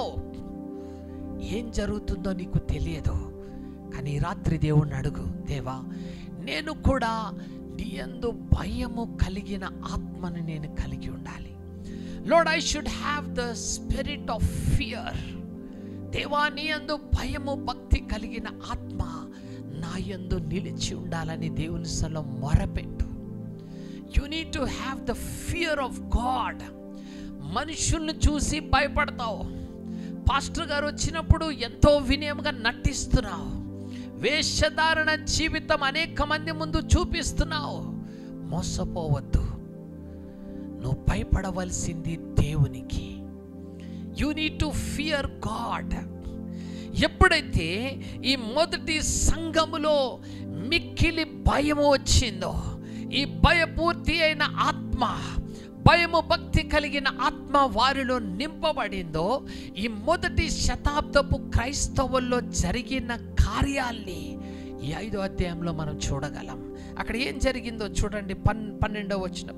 ఏం జరుగుతుందో నీకు తెలియదు, కానీ ఈ రాత్రి దేవుణ్ణి అడుగు, దేవా నేను కూడా నీ యందు భయము కలిగిన ఆత్మను నేను కలిగి ఉండాలి. Lord, I should have the spirit of fear. దేవా, నీ యందు భయము భక్తి కలిగిన ఆత్మ నా యందు నిలిచి ఉండాలని దేవుని సన్నిధిలో మొరపెట్టు. You need to have the fear of God. మనుషుల్ని చూసి భయపడతావు. పాస్టర్ గారు వచ్చినప్పుడు ఎంతో వినయంగా నటిస్తున్నావు. వేషధారణ జీవితం అనేక మంది ముందు చూపిస్తున్నావు. మోసపోవద్దు. నువ్వు భయపడవలసింది దేవునికి. You need to fear God. ఎప్పుడైతే ఈ మొదటి సంఘములో మిక్కిలి భయము వచ్చిందో, ఈ భయపూర్తి అయిన ఆత్మ, భయము భక్తి కలిగిన ఆత్మ వారిలో నింపబడిందో, ఈ మొదటి శతాబ్దపు క్రైస్తవుల్లో జరిగిన కార్యాల్ని ఈ 5వ అధ్యాయంలో మనం చూడగలం. అక్కడ ఏం జరిగిందో చూడండి. 12వ వచనం.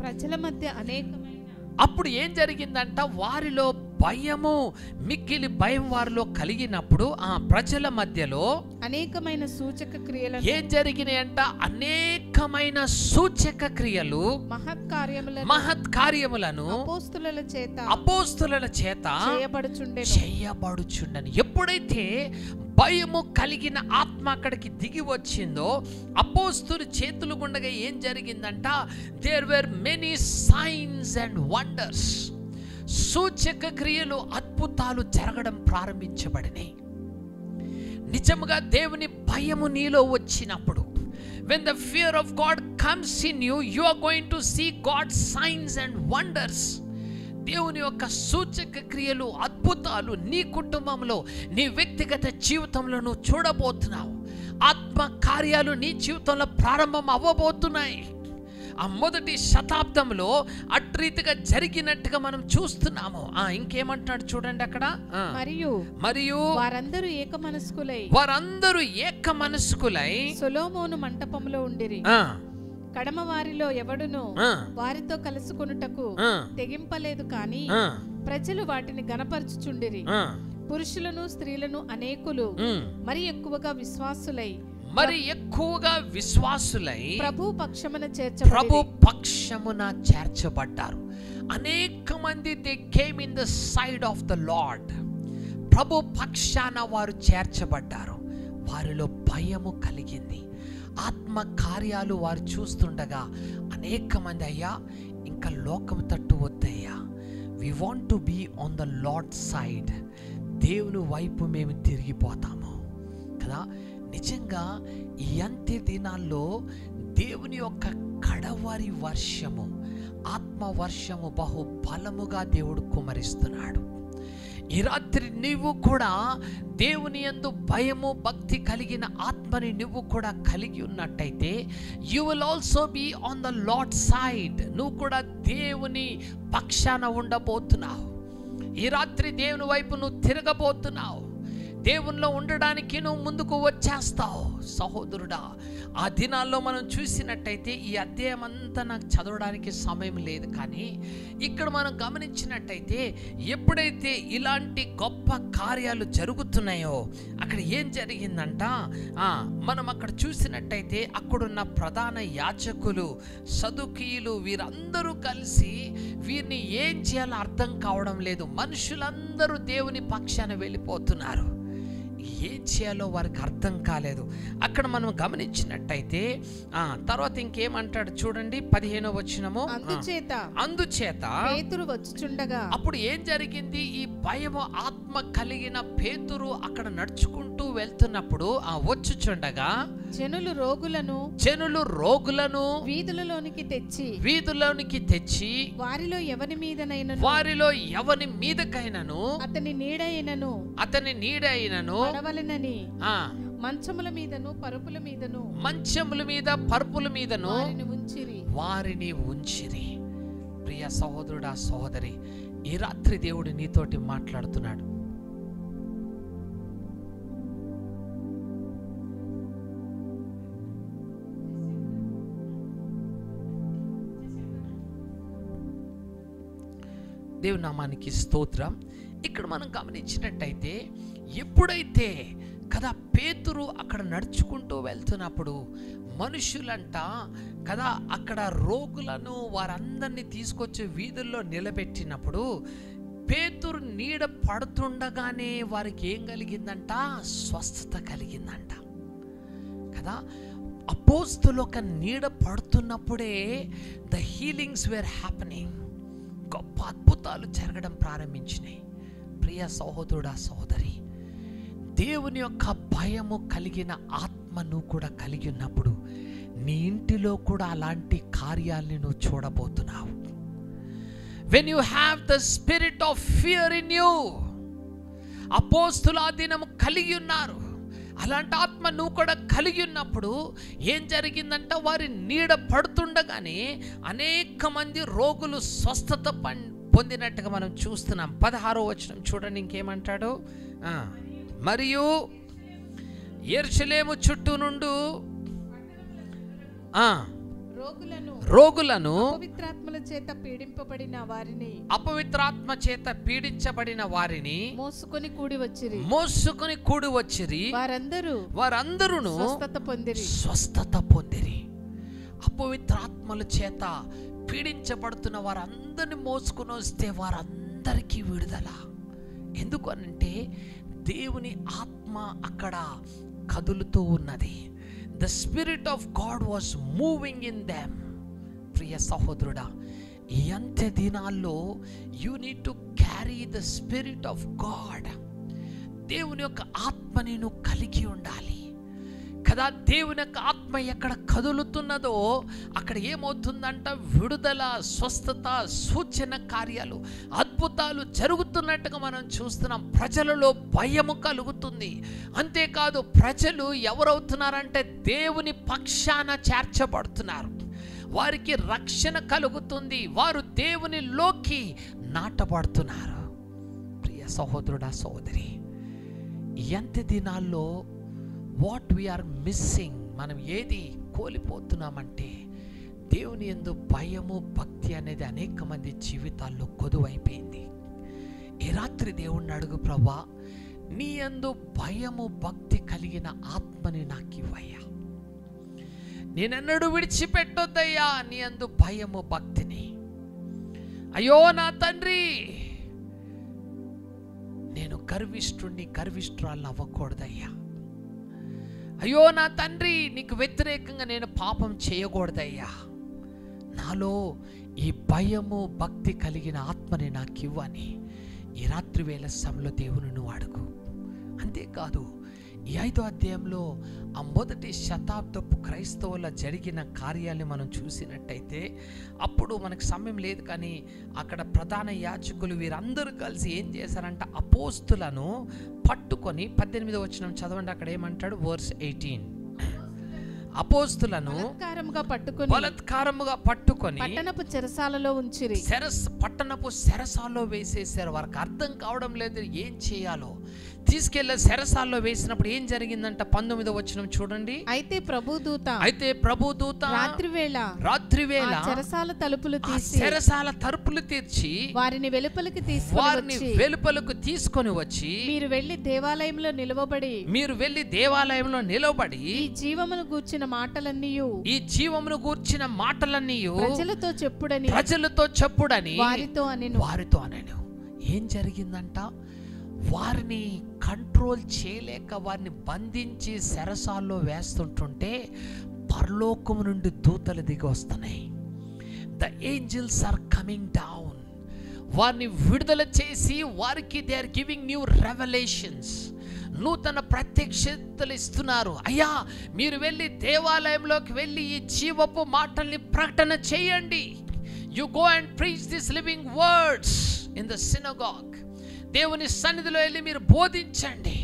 ప్రజల మధ్య అనేకమైన అప్పుడు ఏం జరిగిందంట, వారిలో భయము, మిక్కిలి భయం వారిలో కలిగినప్పుడు ఆ ప్రజల మధ్యలో అనేకమైన సూచక క్రియలు ఏం జరిగినాయంట, అనేకమైన సూచక క్రియలు, మహత్ కార్యములను అపోస్తుల చేత చేయబడుచుండెను. ఎప్పుడైతే భయము కలిగిన ఆత్మ అక్కడికి దిగి వచ్చిందో, అపోస్తుల చేతులు గుండగా ఏం జరిగిందంట, there were many signs and wonders. సూచక క్రియలు, అద్భుతాలు జరగడం ప్రారంభించబడినాయి. నిజముగా దేవుని భయము నీలో వచ్చినప్పుడు, when the fear of God comes in you, you are going to see God's signs and wonders. దేవుని యొక్క సూచక క్రియలు, అద్భుతాలు నీ కుటుంబంలో, నీ వ్యక్తిగత జీవితంలో నువ్వు చూడబోతున్నావు. ఆత్మ కార్యాలు నీ జీవితంలో ప్రారంభం అవ్వబోతున్నాయి. ఆ మొదటి శతాబ్దంలో అట్రీతిగా జరిగినట్టుగా మనం చూస్తున్నాము. ఇంకేమంటున్నాడు చూడండి అక్కడ. మరియు వారందరూ ఏక మనస్కులై సొలొమోను మంటపంలో ఉండిరి. కడమ వారిలో ఎవడును వారితో కలుసుకొనుటకు తెగింపలేదు, కానీ ప్రజలు వాటిని గణపరచుచుండిరి. పురుషులను స్త్రీలను అనేకులు మరి ఎక్కువగా విశ్వాసులై ప్రభు పక్షమున చేర్చబడ్డారు. అనేక మంది they came in the side of the lord. ప్రభు పక్షాన వారు చేర్చబడ్డారు. వారిలో భయము కలిగింది. ఆత్మ కార్యాలు వారు చూస్తుండగా అనేక మంది, అయ్యా ఇంకా లోకం తట్టు వద్దయ్యా, we want to be on the Lord side. దేవుని వైపు మేము తిరిగిపోతాము కదా. నిజంగా ఈ అంత్య దినాల్లో దేవుని యొక్క కడవరి వర్షము, ఆత్మ వర్షము బహు బలముగా దేవుడు కుమరిస్తున్నాడు. ఈ రాత్రి నీవు కూడా దేవుని యందు భయము భక్తి కలిగిన ఆత్మని నువ్వు కూడా కలిగి ఉన్నట్టయితే, you will also be on the Lord side. నువ్వు కూడా దేవుని పక్షాన ఉండబోతున్నావు. ఈ రాత్రి దేవుని వైపు నువ్వు తిరగబోతున్నావు. దేవునిలో ఉండడానికి నువ్వు ముందుకు వచ్చేస్తావు. సహోదరుడా, ఆ దినాల్లో మనం చూసినట్టయితే, ఈ అధ్యాయం అంతా నాకు చదవడానికి సమయం లేదు, కానీ ఇక్కడ మనం గమనించినట్టయితే ఎప్పుడైతే ఇలాంటి గొప్ప కార్యాలు జరుగుతున్నాయో అక్కడ ఏం జరిగిందంట, మనం అక్కడ చూసినట్టయితే అక్కడున్న ప్రధాన యాజకులు, సదుకీయులు వీరందరూ కలిసి వీరిని ఏం చేయాలో అర్థం కావడం లేదు. మనుషులందరూ దేవుని పక్షాన వెళ్ళిపోతున్నారు. ఏం చేయాలో వారికి అర్థం కాలేదు. అక్కడ మనం గమనించినట్టయితే తర్వాత ఇంకేమంటాడు చూడండి, 15వ వచనము. అందుచేత పేతురు వచ్చుచుండగా, అప్పుడు ఏం జరిగింది, ఈ భయము ఆత్మ కలిగిన పేతురు అక్కడ నడుచుకుంటూ వెళ్తున్నప్పుడు వచ్చుచుండగా జనులు రోగులను వీధులలోనికి తెచ్చి వారిలో ఎవని మీదకైనను అతని నీడైనను మంచముల మీద పరుపుల మీదను వారిని ఉంచిరి. ప్రియ సహోదరుడా, సహోదరి, ఈ రాత్రి దేవుడు నీతోటి మాట్లాడుతున్నాడు. దేవుని నామానికి స్తోత్రం. ఇక్కడ మనం గమనించినట్టయితే ఎప్పుడైతే కదా పేతురు అక్కడ నడుచుకుంటూ వెళ్తున్నప్పుడు మనుషులంట కదా అక్కడ రోగులను వారందరినీ తీసుకొచ్చి వీధుల్లో నిలబెట్టినప్పుడు పేతురు నీడ పడుతుండగానే వారికి ఏం కలిగిందంట? స్వస్థత కలిగిందంట కదా. అపోస్తులు ఒక నీడ పడుతున్నప్పుడే ద హీలింగ్స్ వేర్ హ్యాపెనింగ్. గొప్ప అద్భుతాలు జరగడం ప్రారంభించినాయి. ప్రియ సహోదరుడా, సహోదరి, దేవుని యొక్క భయము కలిగిన ఆత్మను కూడా కలిగి ఉన్నప్పుడు నీ ఇంటిలో కూడా అలాంటి కార్యాలని నువ్వు చూడబోతున్నావు. When you have the spirit of fear in you, అపోస్తులు ఆ దినము కలిగి ఉన్నారు. అలాంటి ఆత్మ నువ్వు కూడా కలిగి ఉన్నప్పుడు ఏం జరిగిందంట? వారి నీడ పడుతుండగానే అనేక మంది రోగులు స్వస్థత పొందినట్టుగా మనం చూస్తున్నాం. 16వ వచనం చూడండి, ఇంకేమంటాడు? మరియు యెరూషలేము చుట్టూ నుండి రోగులను అపవిత్రాత్మల చేత పీడింపబడిన వారిని మోసుకొని కూడి వచ్చిరి. వారందరూ స్వస్థత పొందిరి. అపవిత్రాత్మల చేత పీడించబడుతున్న వారందరిని మోసుకొని వస్తే వారందరికీ విడుదల. ఎందుకు అనంటే దేవుని ఆత్మ అక్కడ కదులుతూ ఉన్నది. The Spirit of God was moving in them. ప్రియ సహోదరుడా, ఈ అంత్య దినాల్లో you need to carry the Spirit of God. దేవుని యొక్క ఆత్మని నువ్వు కలిగి ఉండాలి కదా. దేవుని యొక్క ఆత్మ ఎక్కడ కదులుతున్నదో అక్కడ ఏమవుతుందంట? విడుదల, స్వస్థత, సూచన కార్యాలు, అద్భుతాలు జరుగుతున్నట్టుగా మనం చూస్తున్నాం. ప్రజలలో భయము కలుగుతుంది. అంతేకాదు ప్రజలు ఎవరవుతున్నారంటే దేవుని పక్షాన చేర్చబడుతున్నారు. వారికి రక్షణ కలుగుతుంది. వారు దేవునిలోకి నాటబడుతున్నారు. ప్రియ సహోదరుడా, సహోదరి, ఈ అంత్య దినాల్లో వాట్ వీఆర్ మిస్సింగ్, మనం ఏది కోల్పోతున్నామంటే దేవుని యందు భయము, భక్తి అనేది అనేక మంది జీవితాల్లో కొదువైపోయింది. ఈ రాత్రి దేవుణ్ణి అడుగు, ప్రభువా నీ యందు భయము, భక్తి కలిగిన ఆత్మని నాకు ఇవ్వయ్యా. నేనెన్నడూ విడిచిపెట్టొద్దయ్యా నీ యందు భయము, భక్తిని. అయ్యో నా తండ్రి, నేను గర్విష్ఠురాలను అవ్వకూడదయ్యా. అయ్యో నా తండ్రి, నీకు వ్యతిరేకంగా నేను పాపం చేయకూడదయ్యా. నాలో ఈ భయము, భక్తి కలిగిన ఆత్మని నాకు ఇవ్వని ఈ రాత్రి వేళ సమయంలో దేవుని నువ్వు అడుగు. అంతేకాదు ఈ 5వ అధ్యాయంలో ఆ మొదటి శతాబ్దపు క్రైస్తవుల జరిగిన కార్యాలను మనం చూసినట్టయితే, అప్పుడు మనకు సమయం లేదు కానీ అక్కడ ప్రధాన యాజకులు వీరందరూ కలిసి ఏం చేశారంట? అపోస్తులను పట్టుకొని 18వ వచనం చదవండి. అక్కడ ఏమంటాడు? వర్స్ 18. అపోస్తులను బలాత్కారముగా పట్టుకొని పట్టణపు చెరసాలలో ఉంచిరి. పట్టణపు చెరసాలలో వేసేసారు. వారికి అర్థం కావడం లేదు ఏం చేయాలో. తీసుకెళ్లే చెరసాల్లో వేసినప్పుడు ఏం జరిగిందంట? 19వ వచనం చూడండి. అయితే ప్రభుదూత రాత్రివేళ చెరసాల తలుపులు తీర్చి వారిని వెలుపలకు తీసుకొని వచ్చి మీరు వెళ్లి దేవాలయంలో నిలవబడి ఈ జీవమును గూర్చిన మాటలన్నీ ప్రజలతో చెప్పుడని వారితో అనెను. ఏం జరిగిందంట? వారిని కంట్రోల్ చేయలేక వారిని బంధించి చెరసాల్లో వేస్తుంటుంటే పరలోకము నుండి దూతలు దిగి వస్తున్నాయి. The angels are coming down. వారిని విడుదల చేసి వారికి they are giving new revolutions, నూతన ప్రత్యక్షతలు ఇస్తున్నారు. అయ్యా మీరు వెళ్ళి దేవాలయంలోకి వెళ్ళి ఈ జీవపు మాటల్ని ప్రకటన చేయండి. You go and preach this living words in the synagogue. దేవుని సన్నిధిలో వెళ్ళి మీరు బోధించండి.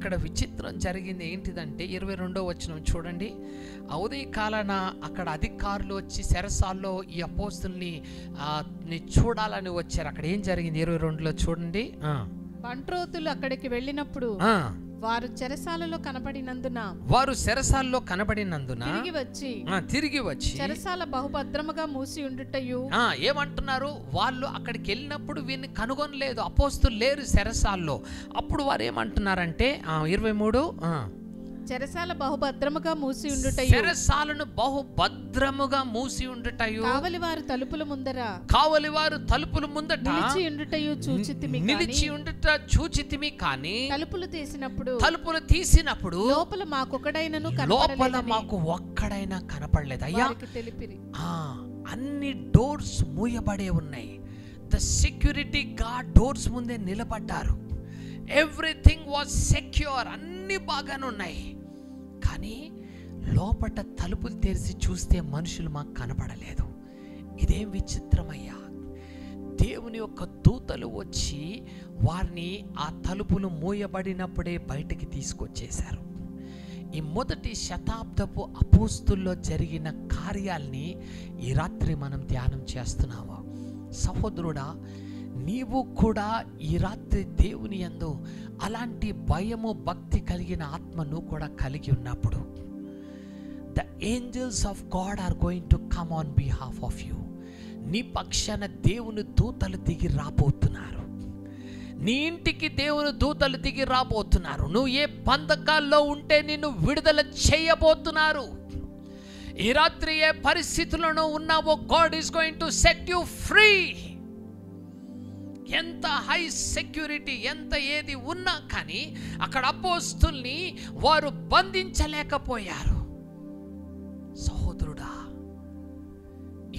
ఇక్కడ విచిత్రం జరిగింది ఏంటిదంటే 22వ వచనం చూడండి. ఉదయకాలన అక్కడ అధికారులు వచ్చి చెరసాల్లో ఈ అపోస్తుల్ని చూడాలని వచ్చారు. అక్కడ ఏం జరిగింది 22లో చూడండి. బంట్రోతులు అక్కడికి వెళ్ళినప్పుడు వారు చెరసాలలో కనబడినందున తిరిగి వచ్చి చెరసాల బహుభద్రముగా మూసి ఉండుటయు. ఏమంటున్నారు? వాళ్ళు అక్కడికి వెళ్ళినప్పుడు వీరిని కనుగొనలేదు, అపోస్తులు లేరు చెరసాల్లో. అప్పుడు వారు ఏమంటున్నారంటే 23 చెరసాల బహుభద్రముగా మూసి ఉండుటయు, చెరసాలను బహుభద్రముగా మూసి ఉండుటయు, కావలివారు తలుపుల ముందట నిలిచి ఉండుట చూచితిమి కానీ తలుపులు తీసినప్పుడు లోపల మాకు ఒక్కడైనా కనపడలేదు. అయ్యా తెలిపిరి. అన్ని డోర్స్ మూయబడే ఉన్నాయి. ద సెక్యూరిటీ గార్డ్ డోర్స్ ముందే నిలబడ్డారు. ఎవ్రీథింగ్ వాజ్ సెక్యూర్, అన్ని బాగానే ఉన్నాయి. కానీ లోపట తలుపులు తెరిచి చూస్తే మనుషులు మాకు కనపడలేదు. ఇదేం విచిత్రమయ్యా! దేవుని యొక్క దూతలు వచ్చి వారిని ఆ తలుపులు మూయబడినప్పుడే బయటికి తీసుకొచ్చేశారు. ఈ మొదటి శతాబ్దపు అపోస్తుల్లో జరిగిన కార్యాల్ని ఈ రాత్రి మనం ధ్యానం చేస్తున్నాము. సహోదరుడా, నీవు కూడా ఈ రాత్రి దేవుని యందు అలాంటి భయము భక్తి కలిగిన ఆత్మను కూడా కలిగి ఉన్నప్పుడు the angels of God are going to come on behalf of you. నీ పక్షాన దేవుని దూతలు దిగి రాబోతున్నారు. నీ ఇంటికి దేవుని దూతలు దిగి రాబోతున్నారు. నువ్వు ఏ బంధకాల్లో ఉంటే నిన్ను విడుదల చేయబోతున్నారు. ఈ రాత్రి ఏ పరిస్థితులను ఉన్నావో God is going to set you free. ఎంత హై సెక్యూరిటీ, ఎంత ఏది ఉన్నా కానీ అక్కడ అపోస్తుల్ని వారు బంధించలేకపోయారు. సహోదరుడా,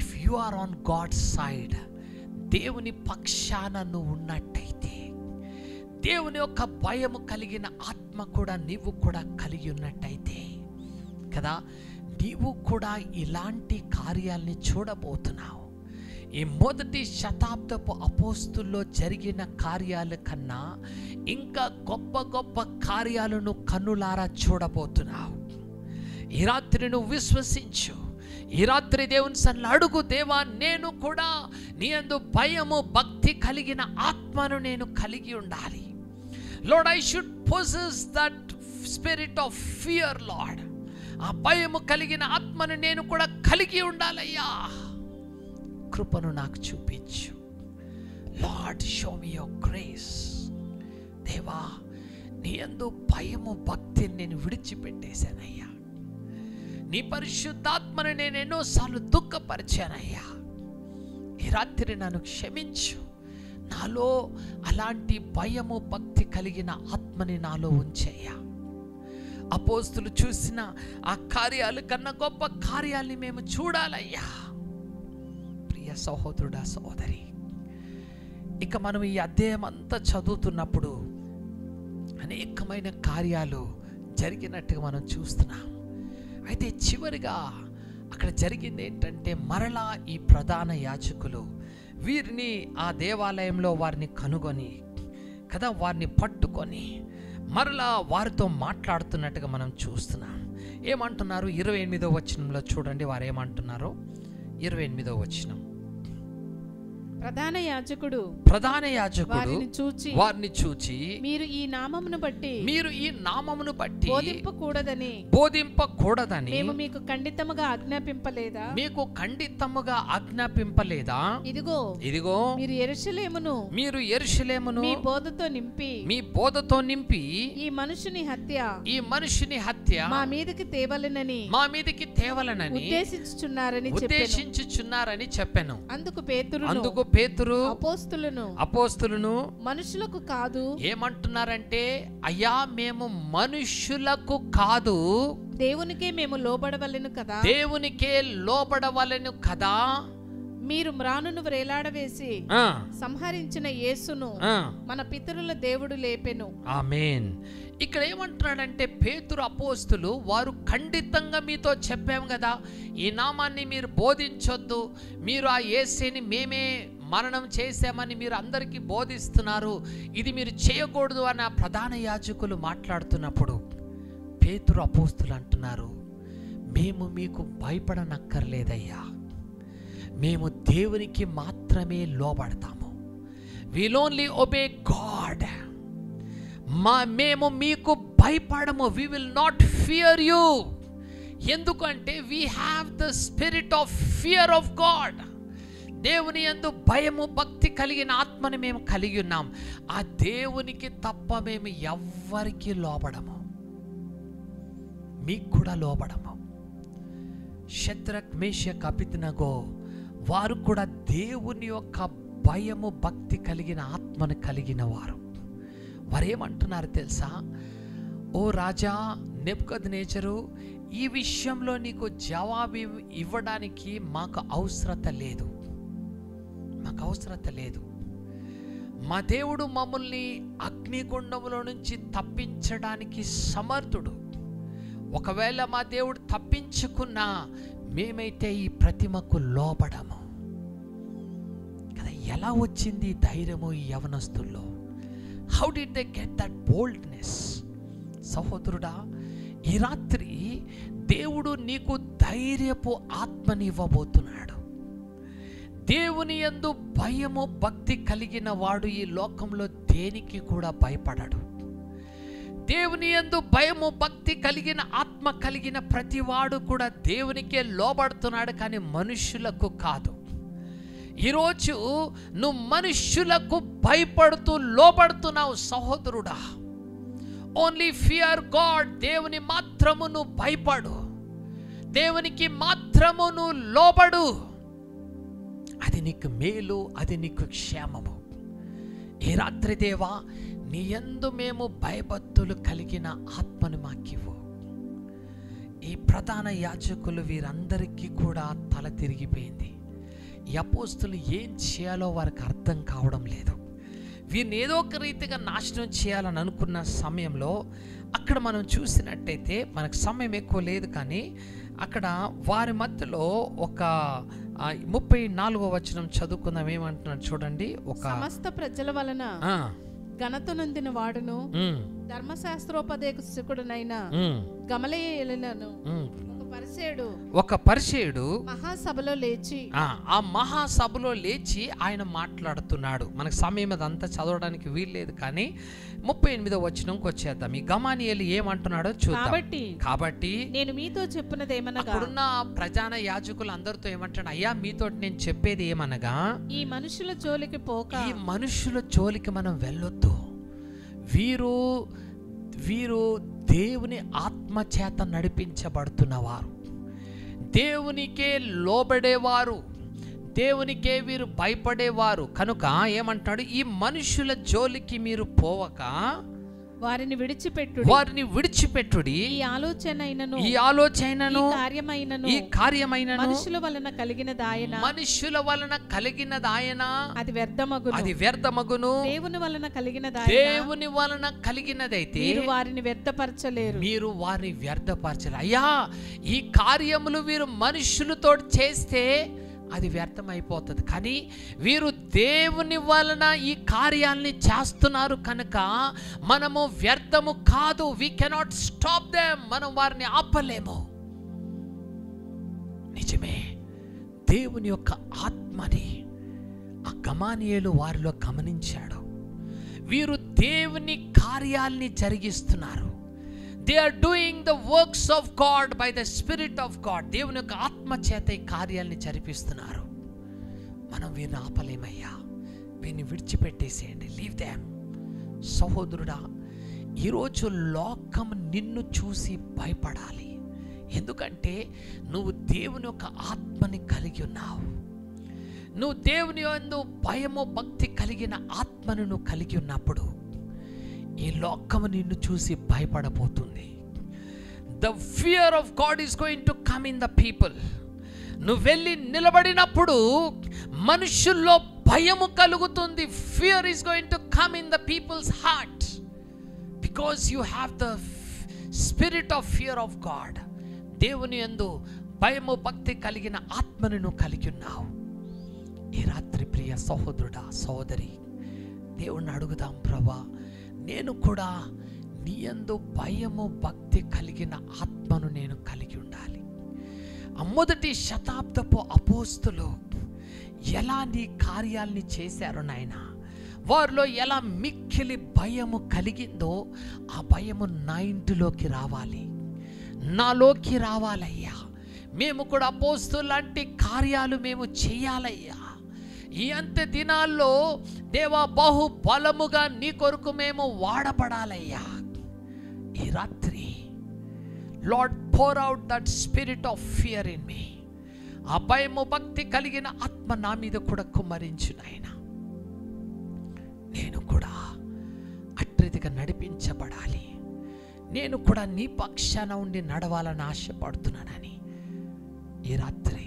if you are on God side, దేవుని పక్షాన నువ్వు ఉన్నట్టయితే, దేవుని యొక్క భయము కలిగిన ఆత్మ కూడా నీవు కూడా కలిగి ఉన్నట్టయితే కదా, నీవు కూడా ఇలాంటి కార్యాల్ని చూడబోతున్నావు. ఈ మొదటి శతాబ్దపు అపోస్తుల్లో జరిగిన కార్యాల కన్నా ఇంకా గొప్ప గొప్ప కార్యాలను కన్నులారా చూడబోతున్నావు. ఈ రాత్రి నువ్వు విశ్వసించు. ఈ రాత్రి దేవుని సన్నిధిలో అడుగు, దేవా నేను కూడా నీ యందు భయము భక్తి కలిగిన ఆత్మను నేను కలిగి ఉండాలి. Lord, I should possess that spirit of fear lord. ఆ భయము కలిగిన ఆత్మను నేను కూడా కలిగి ఉండాలయ్యా. కృపను నాకు చూపించు. Lord, show me your grace. దేవా, నీ యందు భయము భక్తిని నేను విడిచిపెట్టేశానయ్యా. నీ పరిశుద్ధాత్మను నేను ఎన్నోసార్లు దుఃఖపరిచానయ్యా. ఈ రాత్రి నన్ను క్షమించు. నాలో అలాంటి భయము భక్తి కలిగిన ఆత్మని నాలో ఉంచయ్యా. అపోస్తులు చూసిన ఆ కార్యాలు కన్నా గొప్ప కార్యాల్ని మేము చూడాలయ్యా. ప్రియ సహోదరుడా, సహోదరి, ఇక మనం ఈ అధ్యాయం అంతా చదువుతున్నప్పుడు అనేకమైన కార్యాలు జరిగినట్టుగా మనం చూస్తున్నాం. అయితే చివరిగా అక్కడ జరిగింది ఏంటంటే, మరలా ఈ ప్రధాన యాజకులు వీరిని ఆ దేవాలయంలో వారిని కనుగొని కదా, వారిని పట్టుకొని మరలా వారితో మాట్లాడుతున్నట్టుగా మనం చూస్తున్నాం. ఏమంటున్నారు? 28వ వచనంలో చూడండి వారు ఏమంటున్నారో. 28వ వచనం. ప్రధాన యాజకుడు వారిని చూచి మీరు ఈ నామమును బట్టి బోధింపకూడదని మేము మీకు ఖండితముగా ఆజ్ఞాపింపలేదా? ఇదిగో మీరు యెరూషలేమును మీ బోధతో నింపి ఈ మనుషుని హత్య మా మీదకి తేవలనని ఉద్దేశించుచున్నారని చెప్పెను. అందుకు పేతురు అపోస్తులను మనుషులకు కాదు, ఏమంటున్నారంటే, అయ్యా మేము మనుషులకు కాదు, దేవునికే మేము లోబడవలెను కదా. మీరు మ్రానును వ్రేలాడవేసి సంహరించిన యేసును మన పితరుల దేవుడు లేపెను. ఆమేన్. ఇక్కడ ఏమంటున్నాడంటే, పేతురు అపోస్తులు వారు ఖండితంగా మీతో చెప్పాము కదా, ఈ నామాన్ని మీరు బోధించొద్దు, మీరు ఆ యేసుని మేమే మరణం చేశామని మీరు అందరికీ బోధిస్తున్నారు, ఇది మీరు చేయకూడదు అని ఆ ప్రధాన యాజకులు మాట్లాడుతున్నప్పుడు పేతురు అపోస్తులు అంటున్నారు, మేము మీకు భయపడనక్కర్లేదయ్యా, మేము దేవునికి మాత్రమే లోబడతాము. Will only obey God. మేము మీకు భయపడము. We will not fear you. ఎందుకంటే we have the spirit of fear of God. దేవుని యందు భయము భక్తి కలిగిన ఆత్మని మేము కలిగి ఉన్నాం. ఆ దేవునికి తప్ప మేము ఎవ్వరికి లోబడము, మీకు కూడా లోబడము. షద్రక్, మేషక్, అబేద్నెగో వారు కూడా దేవుని యొక్క భయము భక్తి కలిగిన ఆత్మను కలిగిన వారు. వారేమంటున్నారు తెలుసా? ఓ రాజా నెబుకద్నెజరు, ఈ విషయంలో నీకు జవాబు ఇవ్వడానికి మాకు అవసరత లేదు, మాకు అవసరత లేదు. మా దేవుడు మమ్మల్ని అగ్నిగుండములో నుంచి తప్పించడానికి సమర్థుడు. ఒకవేళ మా దేవుడు తప్పించుకున్నా మేమైతే ఈ ప్రతిమకు లోబడము కదా. ఎలా వచ్చింది ధైర్యము ఈ యవనస్తుల్లో? How did they get that boldness? సహోదరుడా, ఈ రాత్రి దేవుడు నీకు ధైర్యపు ఆత్మని ఇవ్వబోతున్నాడు. దేవుని యందు భయము భక్తి కలిగిన వాడు ఈ లోకంలో దేనికి కూడా భయపడడు. దేవుని యందు భయము భక్తి కలిగిన ఆత్మ కలిగిన ప్రతివాడు కూడా దేవునికే లోబడుతున్నాడు, కానీ మనుష్యులకు కాదు. ఈరోజు నువ్వు మనుష్యులకు భయపడుతూ లోబడుతున్నావు సహోదరుడా. Only fear God. దేవుని మాత్రము నువ్వు భయపడు, దేవునికి మాత్రము నువ్వు లోబడు. అది నీకు మేలు, అది నీకు క్షేమము. ఈ రాత్రి దేవా, నీ యందు మేము భయభక్తులు కలిగిన ఆత్మను మాకివ్వు. ఈ ప్రధాన యాజకులు వీరందరికీ కూడా తల తిరిగిపోయింది. ఈ అపోస్తులు ఏం చేయాలో వారికి అర్థం కావడం లేదు. వీరిని ఏదో ఒక రీతిగా నాశనం చేయాలని అనుకున్న సమయంలో అక్కడ మనం చూసినట్టయితే, మనకు సమయం ఎక్కువ లేదు కానీ అక్కడ వారి మధ్యలో ఒక 34వ వచనం చదువుకుందాం. ఏమంటున్నాడు చూడండి. ఒక సమస్త ప్రజల వలన ఘనత నొందిన వాడును ధర్మశాస్త్రోపదేశకుడునైన గమలీయేలును ఒక పరిసయ్యుడు మహాసభలో లేచి ఆ మహాసభలో లేచి ఆయన మాట్లాడుతున్నాడు. మనకు సమయం అదంతా చదవడానికి వీల్లేదు కానీ 38వ వచనంకి వచ్చేద్దాం. ఈ గమలీయేలు ఏమంటున్నాడో చూద్దాం. కాబట్టి నేను మీతో చెప్పినదేమనగా, అక్కడున్న ప్రధాన యాజకులు అందరితో ఏమంటాడు, అయ్యా మీతో నేను చెప్పేది ఏమనగా, ఈ మనుషుల జోలికి పోక, ఈ మనుషుల జోలికి మనం వెళ్ళొద్దు. వీరు దేవుని ఆత్మ చేత నడిపించబడుతున్నవారు, దేవునికే లోబడేవారు, దేవునికే వీరు భయపడేవారు. కనుక ఏమంటాడు, ఈ మనుషుల జోలికి మీరు పోవక వారిని విడిచిపెట్టుడి. ఈ ఆలోచనైనను ఈ కార్యమైనను మనుషుల వలన కలిగినదాయన అది వ్యర్థమగును. దేవుని వలన కలిగినదైతే మీరు వారిని వ్యర్థపరచలేరు. అయ్యా, ఈ కార్యములు వీరు మనుషులతో చేస్తే అది వ్యర్థమైపోతుంది. కానీ వీరు దేవుని వలన ఈ కార్యాలని చేస్తున్నారు కనుక మనము వ్యర్థము కాదు. We cannot stop them. మనం వారిని ఆపలేము. నిజమే, దేవుని యొక్క ఆత్మని ఆ గమలీయేలు వారిలో గమనించాడు. వీరు దేవుని కార్యాలని జరిగిస్తున్నారు. They are doing the works of God by the Spirit of God. దేవుని యొక్క ఆత్మ చేత ఈ కార్యాలని జరిపిస్తున్నారు. మనం వీరిని ఆపలేమయ్యా, వీరిని విడిచిపెట్టేసేయండి. Leave them. సహోదరుడా, ఈరోజు లోకం నిన్ను చూసి భయపడాలి. ఎందుకంటే నువ్వు దేవుని యొక్క ఆత్మని కలిగి ఉన్నావు. నువ్వు దేవుని యందు భయము భక్తి కలిగిన ఆత్మను నువ్వు కలిగి ఉన్నప్పుడు ఈ లోకము నిన్ను చూసి భయపడబోతుంది. The fear of God is going to come in the people. నువ్వు వెళ్ళి నిలబడినప్పుడు మనుషుల్లో భయము కలుగుతుంది. Fear is going to come in the people's heart because you have the spirit of fear of God. దేవుని యందు భయము భక్తి కలిగిన ఆత్మను నువ్వు కలిగి ఉన్నావు. ఈ రాత్రి ప్రియ సహోదరుడా, సహోదరి, దేవుణ్ణి అడుగుదాం, ప్రభా నేను కూడా నీ యందు భయము భక్తి కలిగిన ఆత్మను నేను కలిగి ఉండాలి. మొదటి శతాబ్దపు అపోస్తులు ఎలా నీ కార్యాలని చేశారు నాయనా, వారిలో ఎలా మిక్కిలి భయము కలిగిందో ఆ భయము నా ఇంటిలోకి రావాలి, నాలోకి రావాలయ్యా. మేము కూడా అపోస్తులు లాంటి కార్యాలు మేము చేయాలయ్యా. ఈ అంత్య దినాల్లో దేవా బహు బలముగా నీ కొరకు మేము వాడబడాలయ్యా. ఈ రాత్రి lord pour out that spirit of fear in me. ఆ భయము భక్తి కలిగిన ఆత్మ నా మీద కూడా కుమ్మరించు నాయనా. నేను కూడా అట్రీతిగా నడిపించబడాలి, నేను కూడా నీ పక్షాన ఉండి నడవాలని ఆశపడుతున్నానని ఈ రాత్రి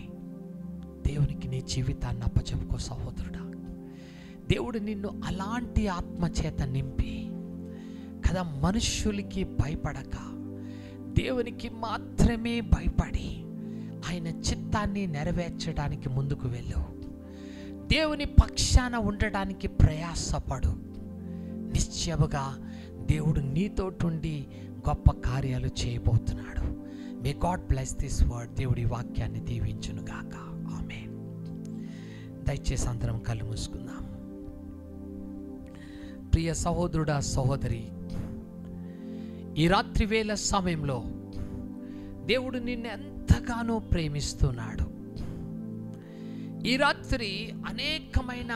దేవునికి నీ జీవితాన్ని అప్పచెప్పుకో సహోదరుడా. దేవుడు నిన్ను అలాంటి ఆత్మ చేత నింపి కదా, మనుష్యులకి భయపడక దేవునికి మాత్రమే భయపడి ఆయన చిత్తాన్ని నెరవేర్చడానికి ముందుకు వెళ్ళు. దేవుని పక్షాన ఉండడానికి ప్రయాసపడు. నిశ్చయముగా దేవుడు నీతోటుండి గొప్ప కార్యాలు చేయబోతున్నాడు. May God bless this word. దేవుడి వాక్యాన్ని దీవించును గాక. ఆమేన్. దయచేసి అందరం కళ్ళు మూసుకుందాం. ప్రియ సహోదరుడా, సహోదరి, ఈ రాత్రి వేళ సమయంలో దేవుడు నిన్ను ఎంతగానో ప్రేమిస్తున్నాడు. ఈ రాత్రి అనేకమైన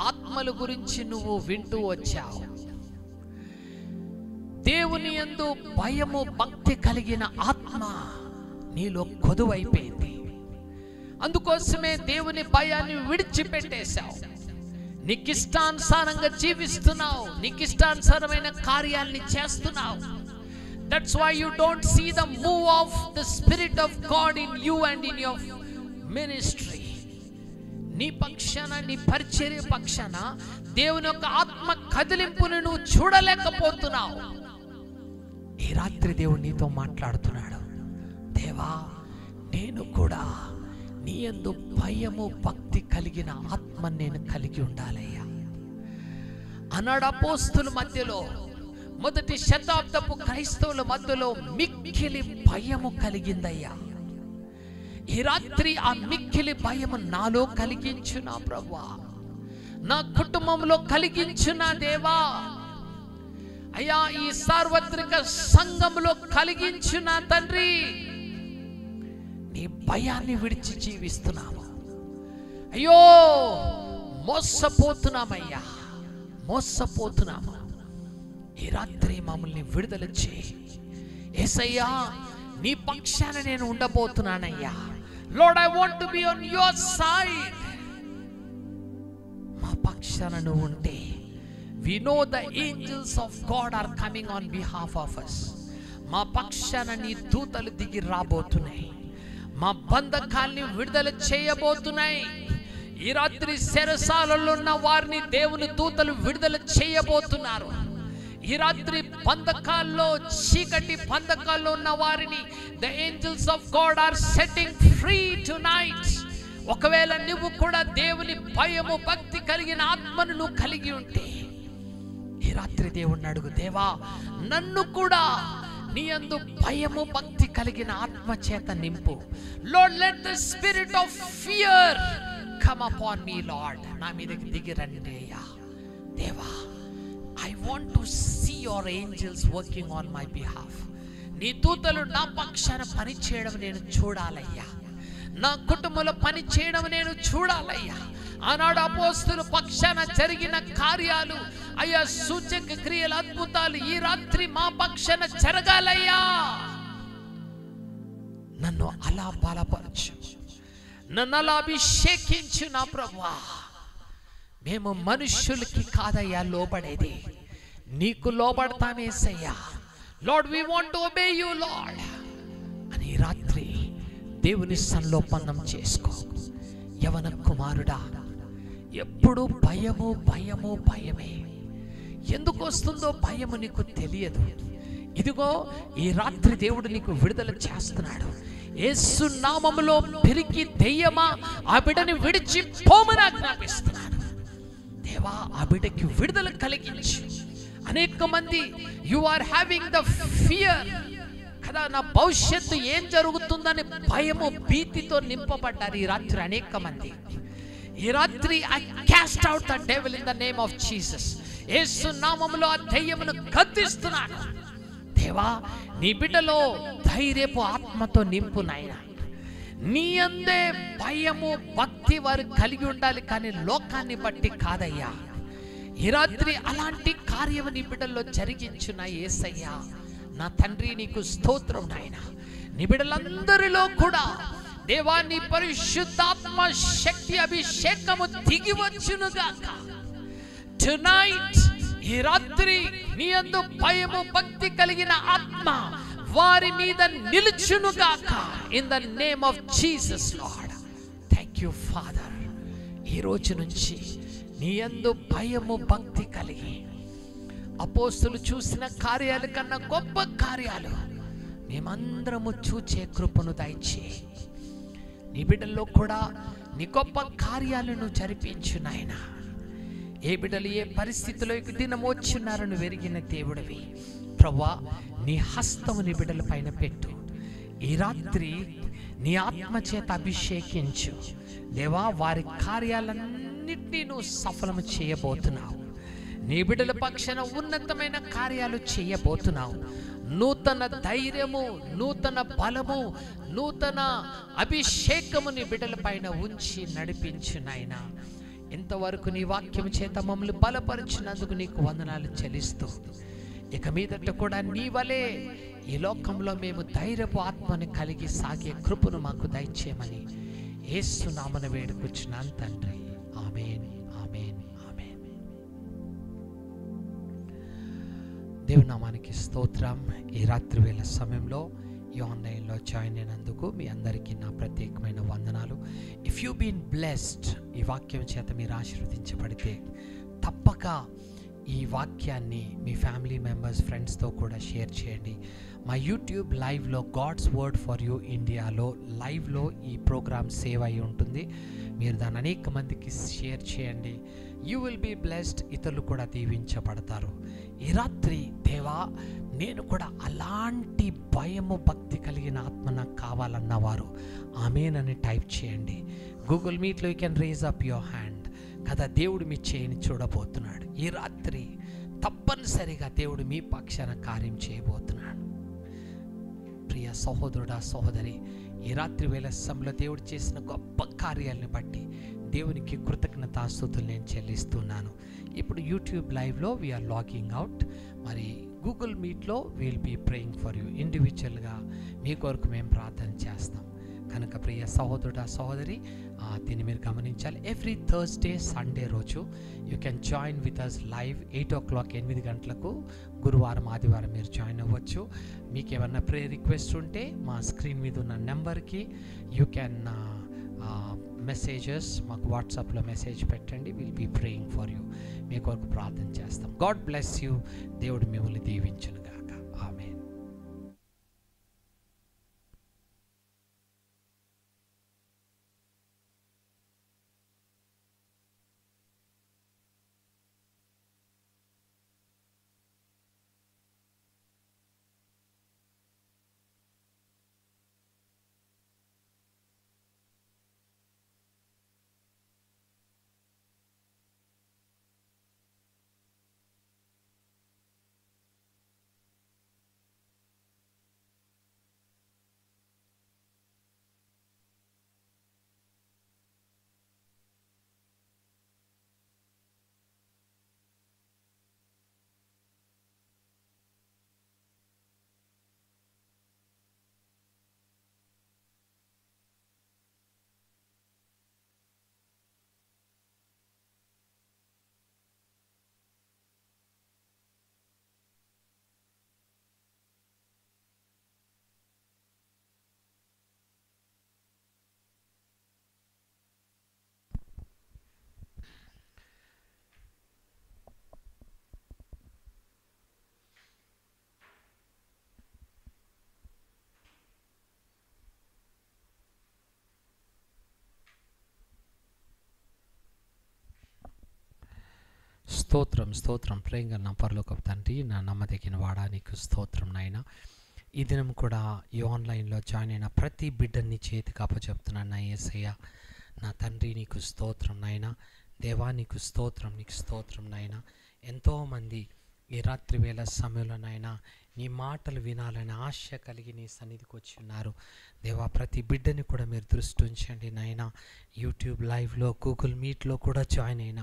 ఆత్మల గురించి నువ్వు వింటూ వచ్చావు. దేవుని యందు భయము భక్తి కలిగిన ఆత్మ నీలో కొదువైపోయింది. అందుకోసమే దేవుని భయాన్ని విడిచిపెట్టేశావు. నీకిష్టానుసారంగా జీవిస్తున్నావు, నీకిష్టానుసారమైన కార్యాలని చేస్తున్నావు. That's why you don't see the move of the Spirit of God in you and in your ministry. నీ పక్షాన, నీ పరిచర్య పక్షాన దేవుని యొక్క ఆత్మ కదిలింపును నువ్వు చూడలేకపోతున్నావు. ఈ రాత్రి దేవుడు నీతో మాట్లాడుతున్నాడు. దేవా, నేను కూడా నీ యందు భయము భక్తి కలిగిన ఆత్మను నేను కలిగి ఉండాలయ్యా. ఆనాడు అపోస్తుల మధ్యలో, మొదటి శతాబ్దపు క్రైస్తవుల మధ్యలో మిక్కిలి భయము కలిగిందయ్యా. ఈ రాత్రి ఆ మిక్కిలి భయము నాలో కలిగించు నా ప్రభువా, నా కుటుంబంలో కలిగించు నా దేవా. అయ్యా, ఈ సార్వత్రిక సంఘంలో కలిగించు నా తండ్రి. నీ భయాన్ని విడిచి జీవిస్తున్నాము. అయ్యో, మోసపోతున్నామయ్యా, మోసపోతున్నాము. ఈ రాత్రి మమ్మల్ని విడుదల చేయి యేసయ్యా. నీ పక్షాన నేను ఉండబోతున్నానయ్యా. Lord, I want to be on your side. మా పక్షాన నువ్వు ఉంటే we know the angels of God are coming on behalf of us. మా పక్షాన నీ దూతలు దిగి రాబోతున్నాయి, మా బంధకాల్ని విడుదల చేయబోతున్నాయి. ఈ రాత్రి చెరసాలలో ఉన్న వారిని దేవుని దూతలు విడుదల చేయబోతున్నారు. ఈ రాత్రి బంధకాల్లో, చీకటి బంధకాల్లో ఉన్న వారిని the angels of God are setting free tonight. ఒకవేళ నువ్వు కూడా దేవుని భయము భక్తి కలిగిన ఆత్మను నువ్వు కలిగి ఉంటే ఈ రాత్రి దేవుణ్ణి అడుగు. దేవా, నన్ను కూడా నీ యందు భయము భక్తి కలిగిన ఆత్మ చేత నింపు. Lord, let the spirit of fear come upon me. Lord, నా మీదకి దిగి రండి అయ్యా. దేవా, I want to see your angels working on my behalf. నీ దూతలు నా పక్షాన పని చేయడం నేను చూడాలయ్యా. నా కుటుంబంలో పని చేయడం నేను చూడాలయ్యా. ఆనాడు అపోస్తుల పక్షాన జరిగిన కార్యాలు అయ్యా, సూచక క్రియలు, అద్భుతాలు ఈ రాత్రి మా పక్షాన జరగాలయ్యా. నన్ను అలా బలపరచు, నన్ను అలా అభిషేకించు నా ప్రభువా. మేము మనుష్యులకి కాదయ్యా లోబడేది, నీకు లోబడతామేసయ్యా. Lord, we want to obey you lord అని ఈ రాత్రి దేవుని సంలోపనం చేసుకో. యవన కుమారుడా, ఎప్పుడు భయము భయము భయమే. ఎందుకు వస్తుందో భయము నీకు తెలియదు. ఇదిగో ఈ రాత్రి దేవుడు నీకు విడుదల చేస్తున్నాడు. యేసు నామములో పెరిగి దెయ్యమా, ఆ బిడ్డని విడిచి పోమని ఆజ్ఞాపిస్తున్నాడు. దేవా ఆ బిడ్డకి విడుదల కలిగించు. అనేక మంది you are having the fear కదా, నా భవిష్యత్తు ఏం జరుగుతుందని భయము భీతితో నింపబడ్డారు ఈ రాత్రి అనేక మంది. ఈ రాత్రి I cast out the devil in the name of Jesus. Yesu నామములో ఆ దయ్యమును గద్దిస్తున్నాను. దేవా నీ బిడ్డలో ధైర్యపు ఆత్మతో నింపు నాయనా. నీ అందే భయము భక్తి వారు కలిగి ఉండాలి, కానీ లోకాన్ని బట్టి కాదయ్యా. ఈ రాత్రి అలాంటి కార్యము నీ బిడ్డల్లో జరిగించున్న యేసయ్యా నా తండ్రి నీకు స్తోత్రం నాయనా. నీ బిడ్డలందరిలో కూడా దేవా నీ పరిశుద్ధాత్మ శక్తి అభిషేకము దిగి వచ్చునుగాక. Tonight ఈ రాత్రి నీ యందు భయము భక్తి కలిగిన ఆత్మ వారి మీద నిలుచునుగాక in the name of Jesus lord. Thank you father. ఈ రోజు నుంచి నీ యందు భయము భక్తి కలిగి అపోస్తులు చూసిన కార్యాల కన్నా గొప్ప కార్యాలు మేమందరము చూచే కృపను దయచేయి. నీ బిడ్డల్లో కూడా నీ గొప్ప కార్యాలను జరిపించు నాయనా. ఏ బిడ్డలు ఏ పరిస్థితిలో దినం వచ్చున్నారని వెరిగిన దేవుడివి ప్రభువా, నీ హస్తము నీ బిడ్డల పైన పెట్టు. ఈ రాత్రి నీ ఆత్మ చేత అభిషేకించు దేవా. వారి కార్యాలన్నింటినీ నువ్వు సఫలము చేయబోతున్నావు. నీ బిడ్డల పక్షాన ఉన్నతమైన కార్యాలు చేయబోతున్నావు. నూతన ధైర్యము, నూతన బలము, నూతన అభిషేకము నీ బిడ్డల పైన ఉంచి నడిపించు నాయనా. ఇంతవరకు నీ వాక్యం చేత మమ్మల్ని బలపరిచినందుకు నీకు వందనాలు చెల్లిస్తూ, ఇక మీదట కూడా నీ వలే ఈ లోకంలో మేము ధైర్యపు ఆత్మని కలిగి సాగే కృపను మాకు దయచేయమని యేసు నామమున వేడుకొచ్చున్నాను తండ్రి. ఆమేన్, ఆమేన్, ఆమేన్. దేవుని నామానికి స్తోత్రం. ఈ రాత్రి వేళ సమయంలో ఈ ఆన్లైన్లో జాయిన్ అయినందుకు మీ అందరికీ నా ప్రత్యేకమైన వందనాలు. ఇఫ్ యూ బీన్ బ్లెస్డ్, ఈ వాక్యం చేత మీరు ఆశీర్వదించబడితే తప్పక ఈ వాక్యాన్ని మీ ఫ్యామిలీ మెంబర్స్, ఫ్రెండ్స్తో కూడా షేర్ చేయండి. మా యూట్యూబ్ లైవ్లో గాడ్స్ వర్డ్ ఫర్ యూ ఇండియాలో లైవ్లో ఈ ప్రోగ్రామ్ సేవ్ అయి ఉంటుంది. మీరు దాన్ని అనేక మందికి షేర్ చేయండి. You will be blessed. ఇతరులు కూడా దీవించబడతారు. ఈ రాత్రి దేవా నేను కూడా అలాంటి భయము భక్తి కలిగిన ఆత్మ నాకు కావాలన్నవారు ఆమేన్ అని టైప్ చేయండి. గూగుల్ మీట్లో you can raise up your hand కదా. దేవుడు మీ చేయని చూడబోతున్నాడు. ఈ రాత్రి తప్పనిసరిగా దేవుడు మీ పక్షాన కార్యం చేయబోతున్నాడు. ప్రియ సహోదరుడా, సహోదరి, ఈ రాత్రి వేళ సమయంలో దేవుడు చేసిన గొప్ప కార్యాలను బట్టి దేవునికి కృతజ్ఞతాస్తుతులు నేను చెల్లిస్తున్నాను. ఇప్పుడు యూట్యూబ్ లైవ్లో వీఆర్ లాగింగ్ అవుట్. మరి గూగుల్ మీట్లో will be praying for you. ఇండివిజువల్గా మీ కొరకు మేము ప్రార్థన చేస్తాం. కనుక ప్రియ సహోదరుడా, సహోదరి, దీన్ని మీరు గమనించాలి. ఎవ్రీ థర్స్డే, సండే రోజు you can join with us live 8 o'clock 8 గంటలకు. గురువారం, ఆదివారం మీరు జాయిన్ అవ్వచ్చు. మీకు ఏమన్నా ప్రేయర్ రిక్వెస్ట్ ఉంటే మా స్క్రీన్ మీద ఉన్న నెంబర్కి యూ కెన్ మెసేజెస్ మాకు వాట్సాప్లో మెసేజ్ పెట్టండి. Will be praying for you. మీ కొరకు ప్రార్థన చేస్తాం. God bless you. దేవుడు మిమ్మల్ని దీవించునుగాక. ఆమేన్. స్తోత్రం స్తోత్రం. ప్రేంగా నా పరలోకపు తండ్రి, నా నమ్మదగిన వాడా, నీకు స్తోత్రం నాయన. ఈ దినం కూడా ఈ ఆన్లైన్లో జాయిన్ అయిన ప్రతి బిడ్డని చేతికి అప్పచెప్తున్నాను నా యేసయ్య. నా తండ్రి నీకు స్తోత్రం నాయన. దేవా నీకు స్తోత్రం, నీకు స్తోత్రం నాయన. ఎంతోమంది ఈ రాత్రి వేళ సమయంలో నాయన నీ మాటలు వినాలని ఆశ కలిగి నీ సన్నిధికి వచ్చి ఉన్నారు. దేవా ప్రతి బిడ్డని కూడా మీరు దృష్టి ఉంచండి నాయన. యూట్యూబ్ లైవ్లో, గూగుల్ మీట్లో కూడా జాయిన్ అయిన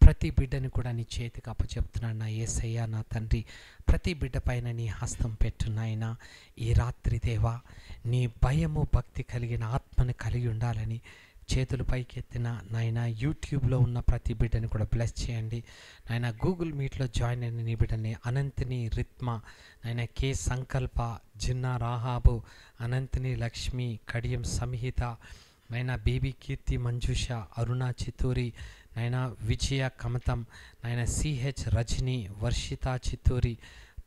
ప్రతి బిడ్డని కూడా నీ చేతికి అప్పచెప్తున్నాను నా యేసయ్య. నా తండ్రి ప్రతి బిడ్డ పైన నీ హస్తం పెట్టున్నాయన. ఈ రాత్రి దేవా నీ భయము భక్తి కలిగిన ఆత్మని కలిగి ఉండాలని చేతులు పైకెత్తిన నాయన. యూట్యూబ్లో ఉన్న ప్రతి బిడ్డని కూడా బ్లెస్ చేయండి నాయన. గూగుల్ మీట్లో జాయిన్ అయిన నీ బిడ్డని అనంతిని, రిత్మ నాయన, కే సంకల్ప, జిన్నా రాహాబు, అనంతిని లక్ష్మి, కడియం సంహిత నాయన, బేబీ కీర్తి మంజుష, అరుణ చిత్తూరి నాయన, విజయ కమతం నాయన, సిహెచ్ రజని, వర్షిత చిత్తూరి,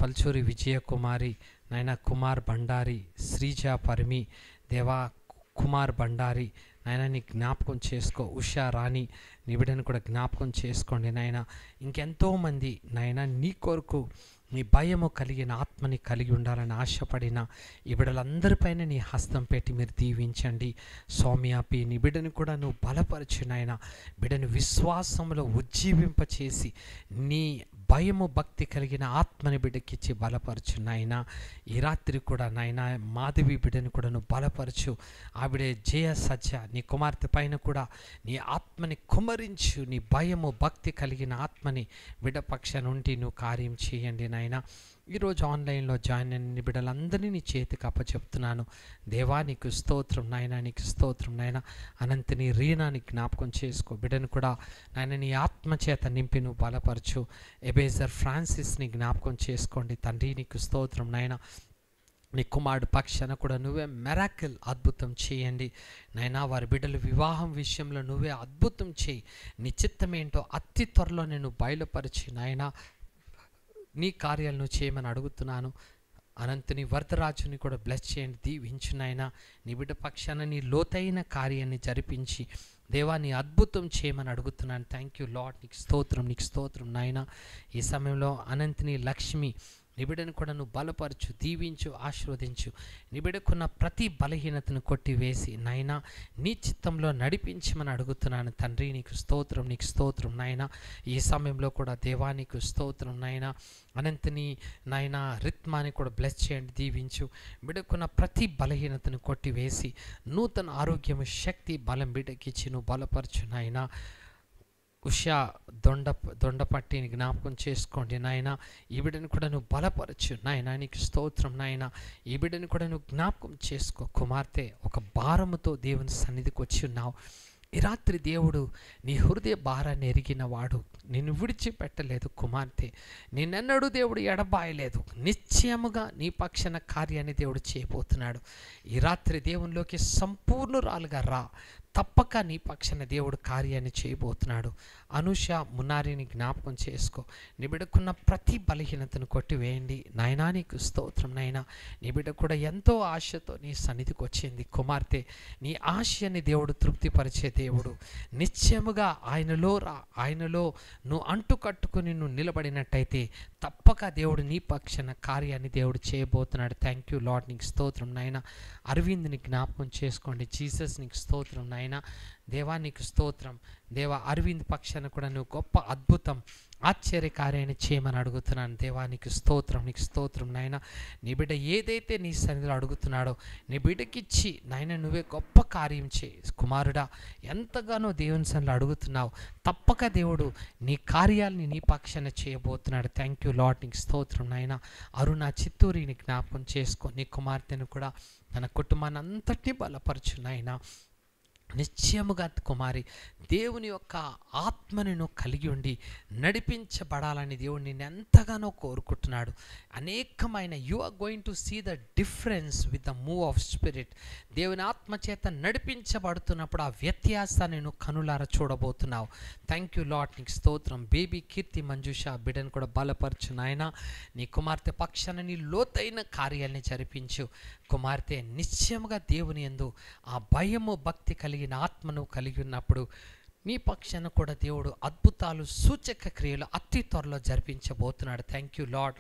పల్చూరి విజయకుమారి నాయన, కుమార్ బండారి, శ్రీజ పరిమి దేవా, కుమార్ బండారి నాయన నీ జ్ఞాపకం చేసుకో. ఉషా రాణి నీ బిడ్డను కూడా జ్ఞాపకం చేసుకోండి నాయన. ఇంకెంతోమంది నాయన నీ కొరకు నీ భయము కలిగిన ఆత్మని కలిగి ఉండాలని ఆశపడిన ఈ బిడ్డలందరిపైన నీ హస్తం పెట్టి మీరు దీవించండి. సౌమ్యాపి నీ బిడ్డను కూడా నువ్వు బలపరచు నాయన. బిడ్డను విశ్వాసంలో ఉజ్జీవింపచేసి నీ భయము భక్తి కలిగిన ఆత్మని బిడ్డకిచ్చి బలపరచు నాయన. ఈ రాత్రి కూడా నాయన మాధవి బిడ్డను కూడా నువ్వు బలపరచు. ఆవిడే జయ సజ్జ నీ కుమార్తె పైన కూడా నీ ఆత్మని కుమరించు. నీ భయము భక్తి కలిగిన ఆత్మని బిడ్డ పక్ష నుండి నువ్వు కార్యం చేయండి నాయన. ఈరోజు ఆన్లైన్లో జాయిన్ అయిన బిడ్డలందరినీ నీ చేతికి అప్పచెప్తున్నాను. దేవా నీకు స్తోత్రం నాయన, నీకు స్తోత్రం నాయన. అనంతని రీనాని జ్ఞాపకం చేసుకో. బిడ్డను కూడా నాయన నీ ఆత్మచేత నింపి నువ్వు బలపరచు. ఎబేజర్ ఫ్రాన్సిస్ని జ్ఞాపకం చేసుకోండి తండ్రి, నీకు స్తోత్రం నాయన. నీ కుమారుడు పక్షాన కూడా నువ్వే మెరాకిల్ అద్భుతం చేయండి నాయన. వారి బిడ్డల వివాహం విషయంలో నువ్వే అద్భుతం చేయి. నీ చిత్తమేంటో అతి త్వరలో నేను బయలుపరిచి నాయన నీ కార్యాలను చేయమని అడుగుతున్నాను. అనంతుని వరదరాజుని కూడా బ్లెస్ చేయండి, దీవించు నాయన. నీ బిడ్డ పక్షాన నీ లోతైన కార్యాన్ని జరిపించి దేవా నీ అద్భుతం చేయమని అడుగుతున్నాను. థ్యాంక్ యూ లార్డ్, నీకు స్తోత్రం, నీకు స్తోత్రం నాయన. ఈ సమయంలో అనంతిని లక్ష్మి నీ బిడ్డను కూడా నువ్వు బలపరచు, దీవించు, ఆశీర్వదించు. నీ బిడ్డకున్న ప్రతి బలహీనతను కొట్టివేసి నాయన నీ చిత్తంలో నడిపించమని అడుగుతున్నాను తండ్రి. నీకు స్తోత్రం, నీకు స్తోత్రం నాయన. ఈ సమయంలో కూడా దేవా నీకు స్తోత్రం నాయన. అనంతని నాయన రిత్మాని కూడా బ్లెస్ చేయండి, దీవించు. బిడ్డకున్న ప్రతి బలహీనతను కొట్టివేసి నూతన ఆరోగ్యము, శక్తి, బలం బిడ్డకిచ్చి నువ్వు బలపరచు నాయన. ఉషా దొండపట్టిని జ్ఞాపకం చేసుకోండి నాయన. ఈ బిడ్డను కూడా నువ్వు బలపరచు నాయన, నీకు స్తోత్రం నాయన. ఈ బిడ్డను కూడా నువ్వు జ్ఞాపకం చేసుకో. కుమార్తె ఒక భారముతో దేవుని సన్నిధికి వచ్చి ఉన్నావు. ఈ రాత్రి దేవుడు నీ హృదయ భారాన్ని ఎరిగిన వాడు, నిన్ను విడిచిపెట్టలేదు కుమార్తె. నిన్నెన్నడూ దేవుడు ఎడబాయలేదు. నిశ్చయముగా నీ పక్షాన కార్యాన్ని దేవుడు చేయబోతున్నాడు. ఈ రాత్రి దేవునిలోకి సంపూర్ణురాలుగా రా. తప్పక నీ పక్షాన దేవుడు కార్యాన్ని చేయబోతున్నాడు. అనుష మున్నారిని జ్ఞాపకం చేసుకో. నీ బిడ్డకున్న ప్రతి బలహీనతను కొట్టివేయండి నాయనా. నీకు స్తోత్రం నాయన. నీ బిడ్డ కూడా ఎంతో ఆశతో నీ సన్నిధికి వచ్చింది. కుమార్తె నీ ఆశయాన్ని దేవుడు తృప్తిపరిచే దేవుడు. నిశ్చయముగా ఆయనలో రా. ఆయనలో నువ్వు అంటుకట్టుకుని నువ్వు నిలబడినట్టయితే తప్పక దేవుడు నీ పక్షాన కార్యాన్ని దేవుడు చేయబోతున్నాడు. థ్యాంక్ యూ లార్డ్, నీకు స్తోత్రం నాయన. అరవింద్ని జ్ఞాపకం చేసుకోండి. జీసస్ నీకు స్తోత్రం నాయన. దేవా నీకు స్తోత్రం. దేవా అరవింద్ పక్షాన కూడా నువ్వు గొప్ప అద్భుతం, ఆశ్చర్యకార్యాన్ని చేయమని అడుగుతున్నాను. దేవా నీకు స్తోత్రం, నీకు స్తోత్రం నాయన. నీ బిడ్డ ఏదైతే నీ సన్నిధిలో అడుగుతున్నాడో నీ బిడ్డకిచ్చి నాయన నువ్వే గొప్ప కార్యం చేయి. కుమారుడా ఎంతగానో దేవుని సన్నిధిలో అడుగుతున్నావు. తప్పక దేవుడు నీ కార్యాలని నీ పక్షాన చేయబోతున్నాడు. థ్యాంక్ యూ లార్డ్, నీకు స్తోత్రం నాయన. అరుణ చిత్తూరిని జ్ఞాపకం చేసుకో. నీ కుమార్తెను కూడా తన కుటుంబాన్ని అంతటినీ బలపరచు నాయన. నిశ్చయముగా కుమారి దేవుని యొక్క ఆత్మను కలిగి ఉండి నడిపించబడాలని దేవుడు నిన్ను ఎంతగానో కోరుకుంటున్నాడు. అనేకమైన you are going to see the difference with the move of spirit. దేవుని ఆత్మ చేత నడిపించబడుతున్నప్పుడు ఆ వ్యత్యాసాన్ని నువ్వు కనులార చూడబోతున్నావు. థ్యాంక్ యూ లార్డ్, నీకు స్తోత్రం. బేబీ కీర్తి మంజుష బిడ్డను కూడా బలపరచు నాయన. నీ కుమార్తె పక్షాన నీ లోతైన కార్యాలని జరిపించు. కుమార్తె నిశ్చయముగా దేవుని యందు ఆ భయము భక్తి కలిగిన ఆత్మను కలిగి ఉన్నప్పుడు మీ పక్షాన కూడా దేవుడు అద్భుతాలు సూచక క్రియలు అతి త్వరలో జరిపించబోతున్నాడు. Thank you lord.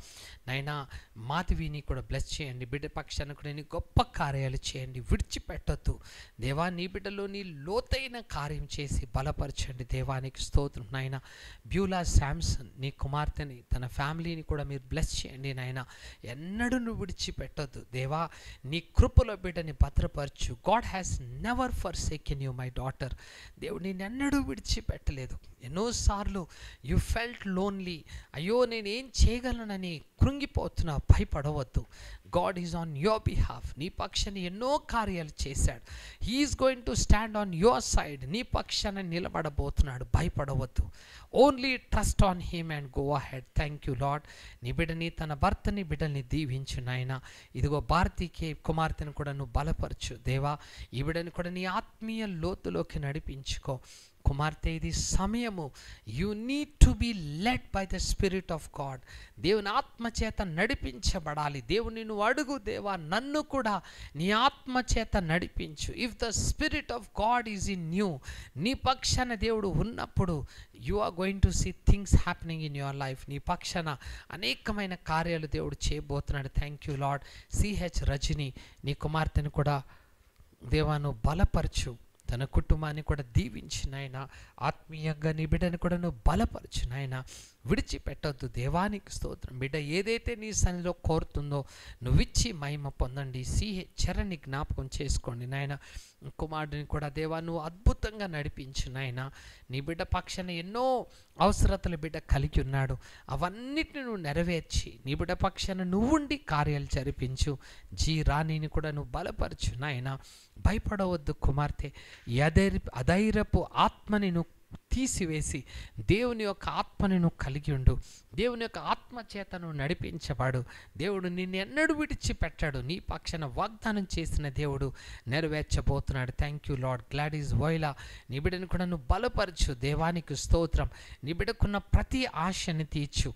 నైనా మాధవిని కూడా బ్లెస్ చేయండి. బిడ్డ పక్షాన కూడా నీ గొప్ప కార్యాలు చేయండి, విడిచిపెట్టొద్దు దేవా. నీ బిడ్డలో నీ లోతైన కార్యం చేసి బలపరచండి దేవానికి స్తోత్రం. నాయన బ్యూలా శాంసన్ నీ కుమార్తెని తన ఫ్యామిలీని కూడా మీరు బ్లెస్ చేయండి నాయన. ఎన్నడూ నువ్వు విడిచిపెట్టొద్దు దేవా. నీ కృపలో బిడ్డని భద్రపరచు. God has never forsaken you my daughter. దేవుడు నేనెన్నడూ విడిచిపెట్టలేదు. ఎన్నోసార్లు యు ఫెల్ట్ లోన్లీ. అయ్యో నేనేం చేయగలనని కృంగిపోతున్నావు. భయపడవద్దు. God is on your behalf. నీ పక్షాన్ని ఎన్నో కార్యాలు చేశాడు. He is going to stand on your side. నీ పక్షాన్ని నిలబడబోతున్నాడు. భయపడవద్దు. Only trust on him and go ahead. Thank you Lord. నీ బిడ్డని తన భర్తని బిడ్డని దీవించు నాయన. ఇదిగో భారతీకి కుమార్తెను కూడా నువ్వు బలపరచు దేవా. ఈ బిడ్డని కూడా నీ ఆత్మీయ లోతులోకి నడిపించుకో కుమార్తె. ఇది సమయము. You need to be led by the spirit of God. దేవుని ఆత్మచేత నడిపించబడాలి. దేవుని నువ్వు అడుగు దేవా, నన్ను కూడా నీ ఆత్మచేత నడిపించు. If the spirit of God is in you, నీ పక్షాన దేవుడు ఉన్నప్పుడు you are going to see things happening in your life. నీ పక్షాన అనేకమైన కార్యాలు దేవుడు చేయబోతున్నాడు. Thank you Lord. CH Rajani నీ కుమార్తెను కూడా దేవా నువ్వు బలపరచు. తన కుటుంబాన్ని కూడా దీవించినాయన. ఆత్మీయంగా నీ బిడ్డను కూడా నువ్వు బలపరచునాయన. విడిచిపెట్టొద్దు దేవానికి స్తోత్రం. బిడ్డ ఏదైతే నీ సన్నిధిలో కోరుతుందో నువ్విచ్చి మహిమ పొందండి. చరణ్ని జ్ఞాపకం చేసుకోండి నాయన. కుమారుడిని కూడా దేవా నువ్వు అద్భుతంగా నడిపించు నాయన. నీ బిడ్డ పక్షాన ఎన్నో అవసరతలు బిడ్డ కలిగి ఉన్నాడు. అవన్నిటిని నువ్వు నెరవేర్చి నీ బిడ్డ పక్షాన నువ్వుండి కార్యాలు జరిపించు. రాణిని కూడా నువ్వు బలపరచు నాయన. భయపడవద్దు కుమార్తె. అధైర్యపు ఆత్మని నువ్వు తీసివేసి దేవుని యొక్క ఆత్మని నువ్వు కలిగి ఉండు. దేవుని యొక్క ఆత్మ చేత నువ్వు నడిపించబడు. దేవుడు నిన్ను ఎన్నడూ విడిచిపెట్టాడు. నీ పక్షాన వాగ్దానం చేసిన దేవుడు నెరవేర్చబోతున్నాడు. Thank you lord. గ్లాడీస్ వోయిలా నీ బిడ్డను కూడా నువ్వు బలపరచు. దేవానికి స్తోత్రం. నీ బిడ్డకున్న ప్రతి ఆశని తీర్చు.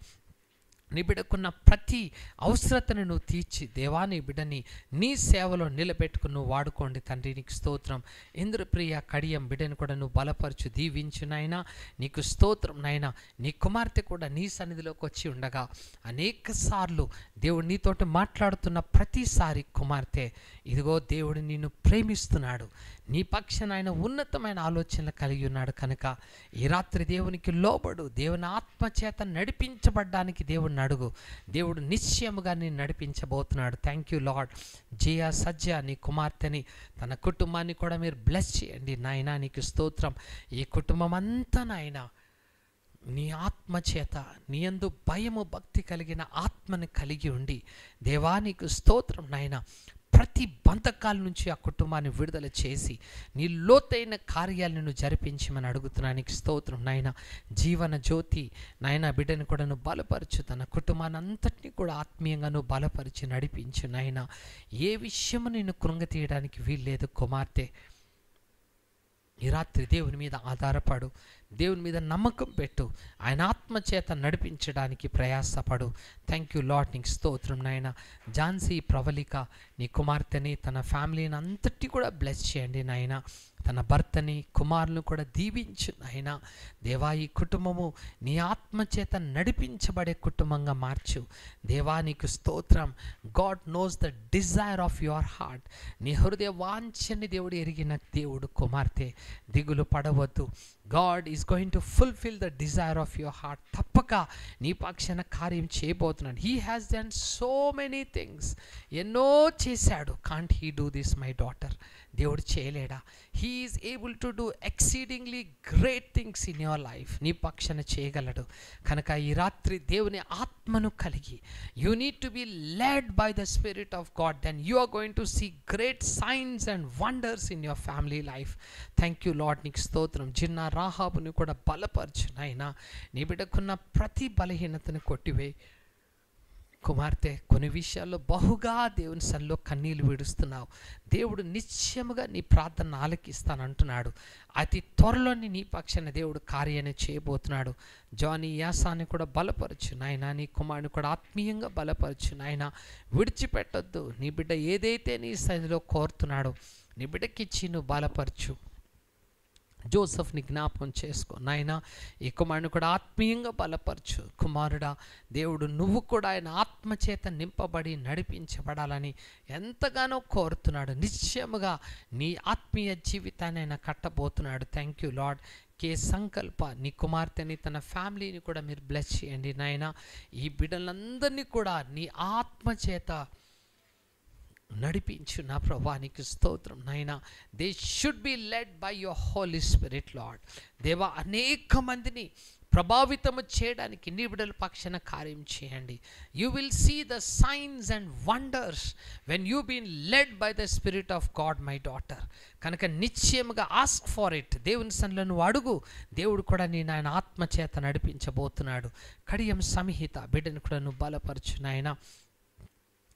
నీ బిడ్డకున్న ప్రతి అవసరతను నువ్వు తీర్చి దేవాని బిడ్డని నీ సేవలో నిలబెట్టుకుని నువ్వు వాడుకోండి తండ్రి. నీకు స్తోత్రం. ఇంద్రప్రియ కడియం బిడ్డను కూడా నువ్వు బలపరచు, దీవించు నాయన. నీకు స్తోత్రం నాయన. నీ కుమార్తె కూడా నీ సన్నిధిలోకి వచ్చి ఉండగా అనేక సార్లు దేవుడు నీతోటి మాట్లాడుతున్న ప్రతిసారి కుమార్తె ఇదిగో దేవుడు నిన్ను ప్రేమిస్తున్నాడు. నీ పక్షాన ఆయన ఉన్నతమైన ఆలోచనలు కలిగి ఉన్నాడు కనుక ఈ రాత్రి దేవునికి లోబడు. దేవుని ఆత్మచేత నడిపించబడ్డానికి దేవుడిని అడుగు. దేవుడు నిశ్చయముగా నేను నడిపించబోతున్నాడు. Thank you lord. Jiya Sajja నీ కుమార్తెని తన కుటుంబాన్ని కూడా మీరు బ్లెస్ చేయండి నాయన. నీకు స్తోత్రం. ఈ కుటుంబం అంతా నాయన నీ ఆత్మచేత నీ యందు భయము భక్తి కలిగిన ఆత్మని కలిగి ఉండి దేవా నీకు స్తోత్రం నాయన. ప్రతి బంధకాల నుంచి ఆ కుటుంబాన్ని విడుదల చేసి నీ లోతైన కార్యాలను నువ్వు జరిపించమని అడుగుతున్నానికి స్తోత్రం నాయన. జీవన జ్యోతి నాయన బిడ్డను కూడా నువ్వు బలపరచు. తన కుటుంబాన్ని అంతటినీ కూడా ఆత్మీయంగా నువ్వు బలపరిచి నడిపించు నాయన. ఏ విషయము నిన్ను కృంగతీయడానికి వీల్లేదు కుమార్తె. ఈ రాత్రి దేవుని మీద ఆధారపడు. దేవుని మీద నమ్మకం పెట్టు. ఆయన ఆత్మచేత నడిపించడానికి ప్రయాసపడు. Thank you Lord. నీకు స్తోత్రం నాయన. ఝాన్సీ ప్రవళిక నీ కుమార్తెని తన ఫ్యామిలీని అంతటి కూడా బ్లెస్ చేయండి నాయన. తన భర్తని కుమారులను కూడా దీవించు నాయన. దేవా ఈ కుటుంబము నీ ఆత్మచేత నడిపించబడే కుటుంబంగా మార్చు. దేవా నీకు స్తోత్రం. God knows the desire of your heart. నీ హృదయ వాంఛని దేవుడు ఎరిగిన దేవుడు కుమార్తె. దిగులు పడవద్దు. God is going to fulfil the desire of your heart. తప్పక నీ పక్షాన కార్యం చేయబోతున్నాడు. He has done so many things. ఎన్నో చేశాడు. Can't he do this my daughter? దేవుడు చేయలేడా? He is able to do exceedingly great things in your life. నీ పక్షాన చేయగలడు కనుక ఈ రాత్రి దేవుని ఆత్మను కలిగి you need to be led by the spirit of God. Then you are going to see great signs and wonders in your family life. Thank you Lord. నీకు స్తోత్రం. చిన్న రాహాబుని కూడా బలపరచు నాయన. నీ బిడ్డకున్న ప్రతి బలహీనతను కొట్టివేయి కుమార్తె. కొన్ని విషయాల్లో బహుగా దేవుని సన్నిధిలో కన్నీళ్లు విడుస్తున్నావు. దేవుడు నిశ్చయముగా నీ ప్రార్థన ఆలకిస్తానంటున్నాడు. అతి త్వరలోని నీ పక్షాన దేవుడు కార్యాన్ని చేయబోతున్నాడు. జానీ యాసాన్ని కూడా బలపరచు నాయన. నీ కుమారుని కూడా ఆత్మీయంగా బలపరచు నాయన. విడిచిపెట్టొద్దు. నీ బిడ్డ ఏదైతే నీ సన్నిధిలో కోరుతున్నాడో నీ బిడ్డకిచ్చి నువ్వు బలపరచు. జోసెఫ్ని జ్ఞాపకం చేసుకో నాయన. ఈ కుమారుని కూడా ఆత్మీయంగా బలపరచు. కుమారుడా, దేవుడు నువ్వు కూడా ఆయన ఆత్మచేత నింపబడి నడిపించబడాలని ఎంతగానో కోరుతున్నాడు. నిశ్చయముగా నీ ఆత్మీయ జీవితాన్ని ఆయన కట్టబోతున్నాడు. Thank you lord. K Sankalpa నీ కుమార్తెని, తన ఫ్యామిలీని కూడా మీరు బ్లెస్ చేయండి నాయన. ఈ బిడ్డలందరినీ కూడా నీ ఆత్మచేత నడిపించు నా ప్రభానికి స్తోత్రం నాయన. They should be led by your Holi Spirit Lord. దేవా, అనేక మందిని ప్రభావితము చేయడానికి నీ బిడ్డల పక్షాన కార్యం చేయండి. You will see the signs and wonders when you been led by the spirit of God my daughter. కనుక నిశ్చయముగా ఆస్క్ ఫార్ ఇట్. దేవుని సన్నిధిలో నువ్వు అడుగు. దేవుడు కూడా నేను ఆయన ఆత్మచేత నడిపించబోతున్నాడు. కడియం సంహిత బిడ్డను కూడా నువ్వు బలపరచు నాయన.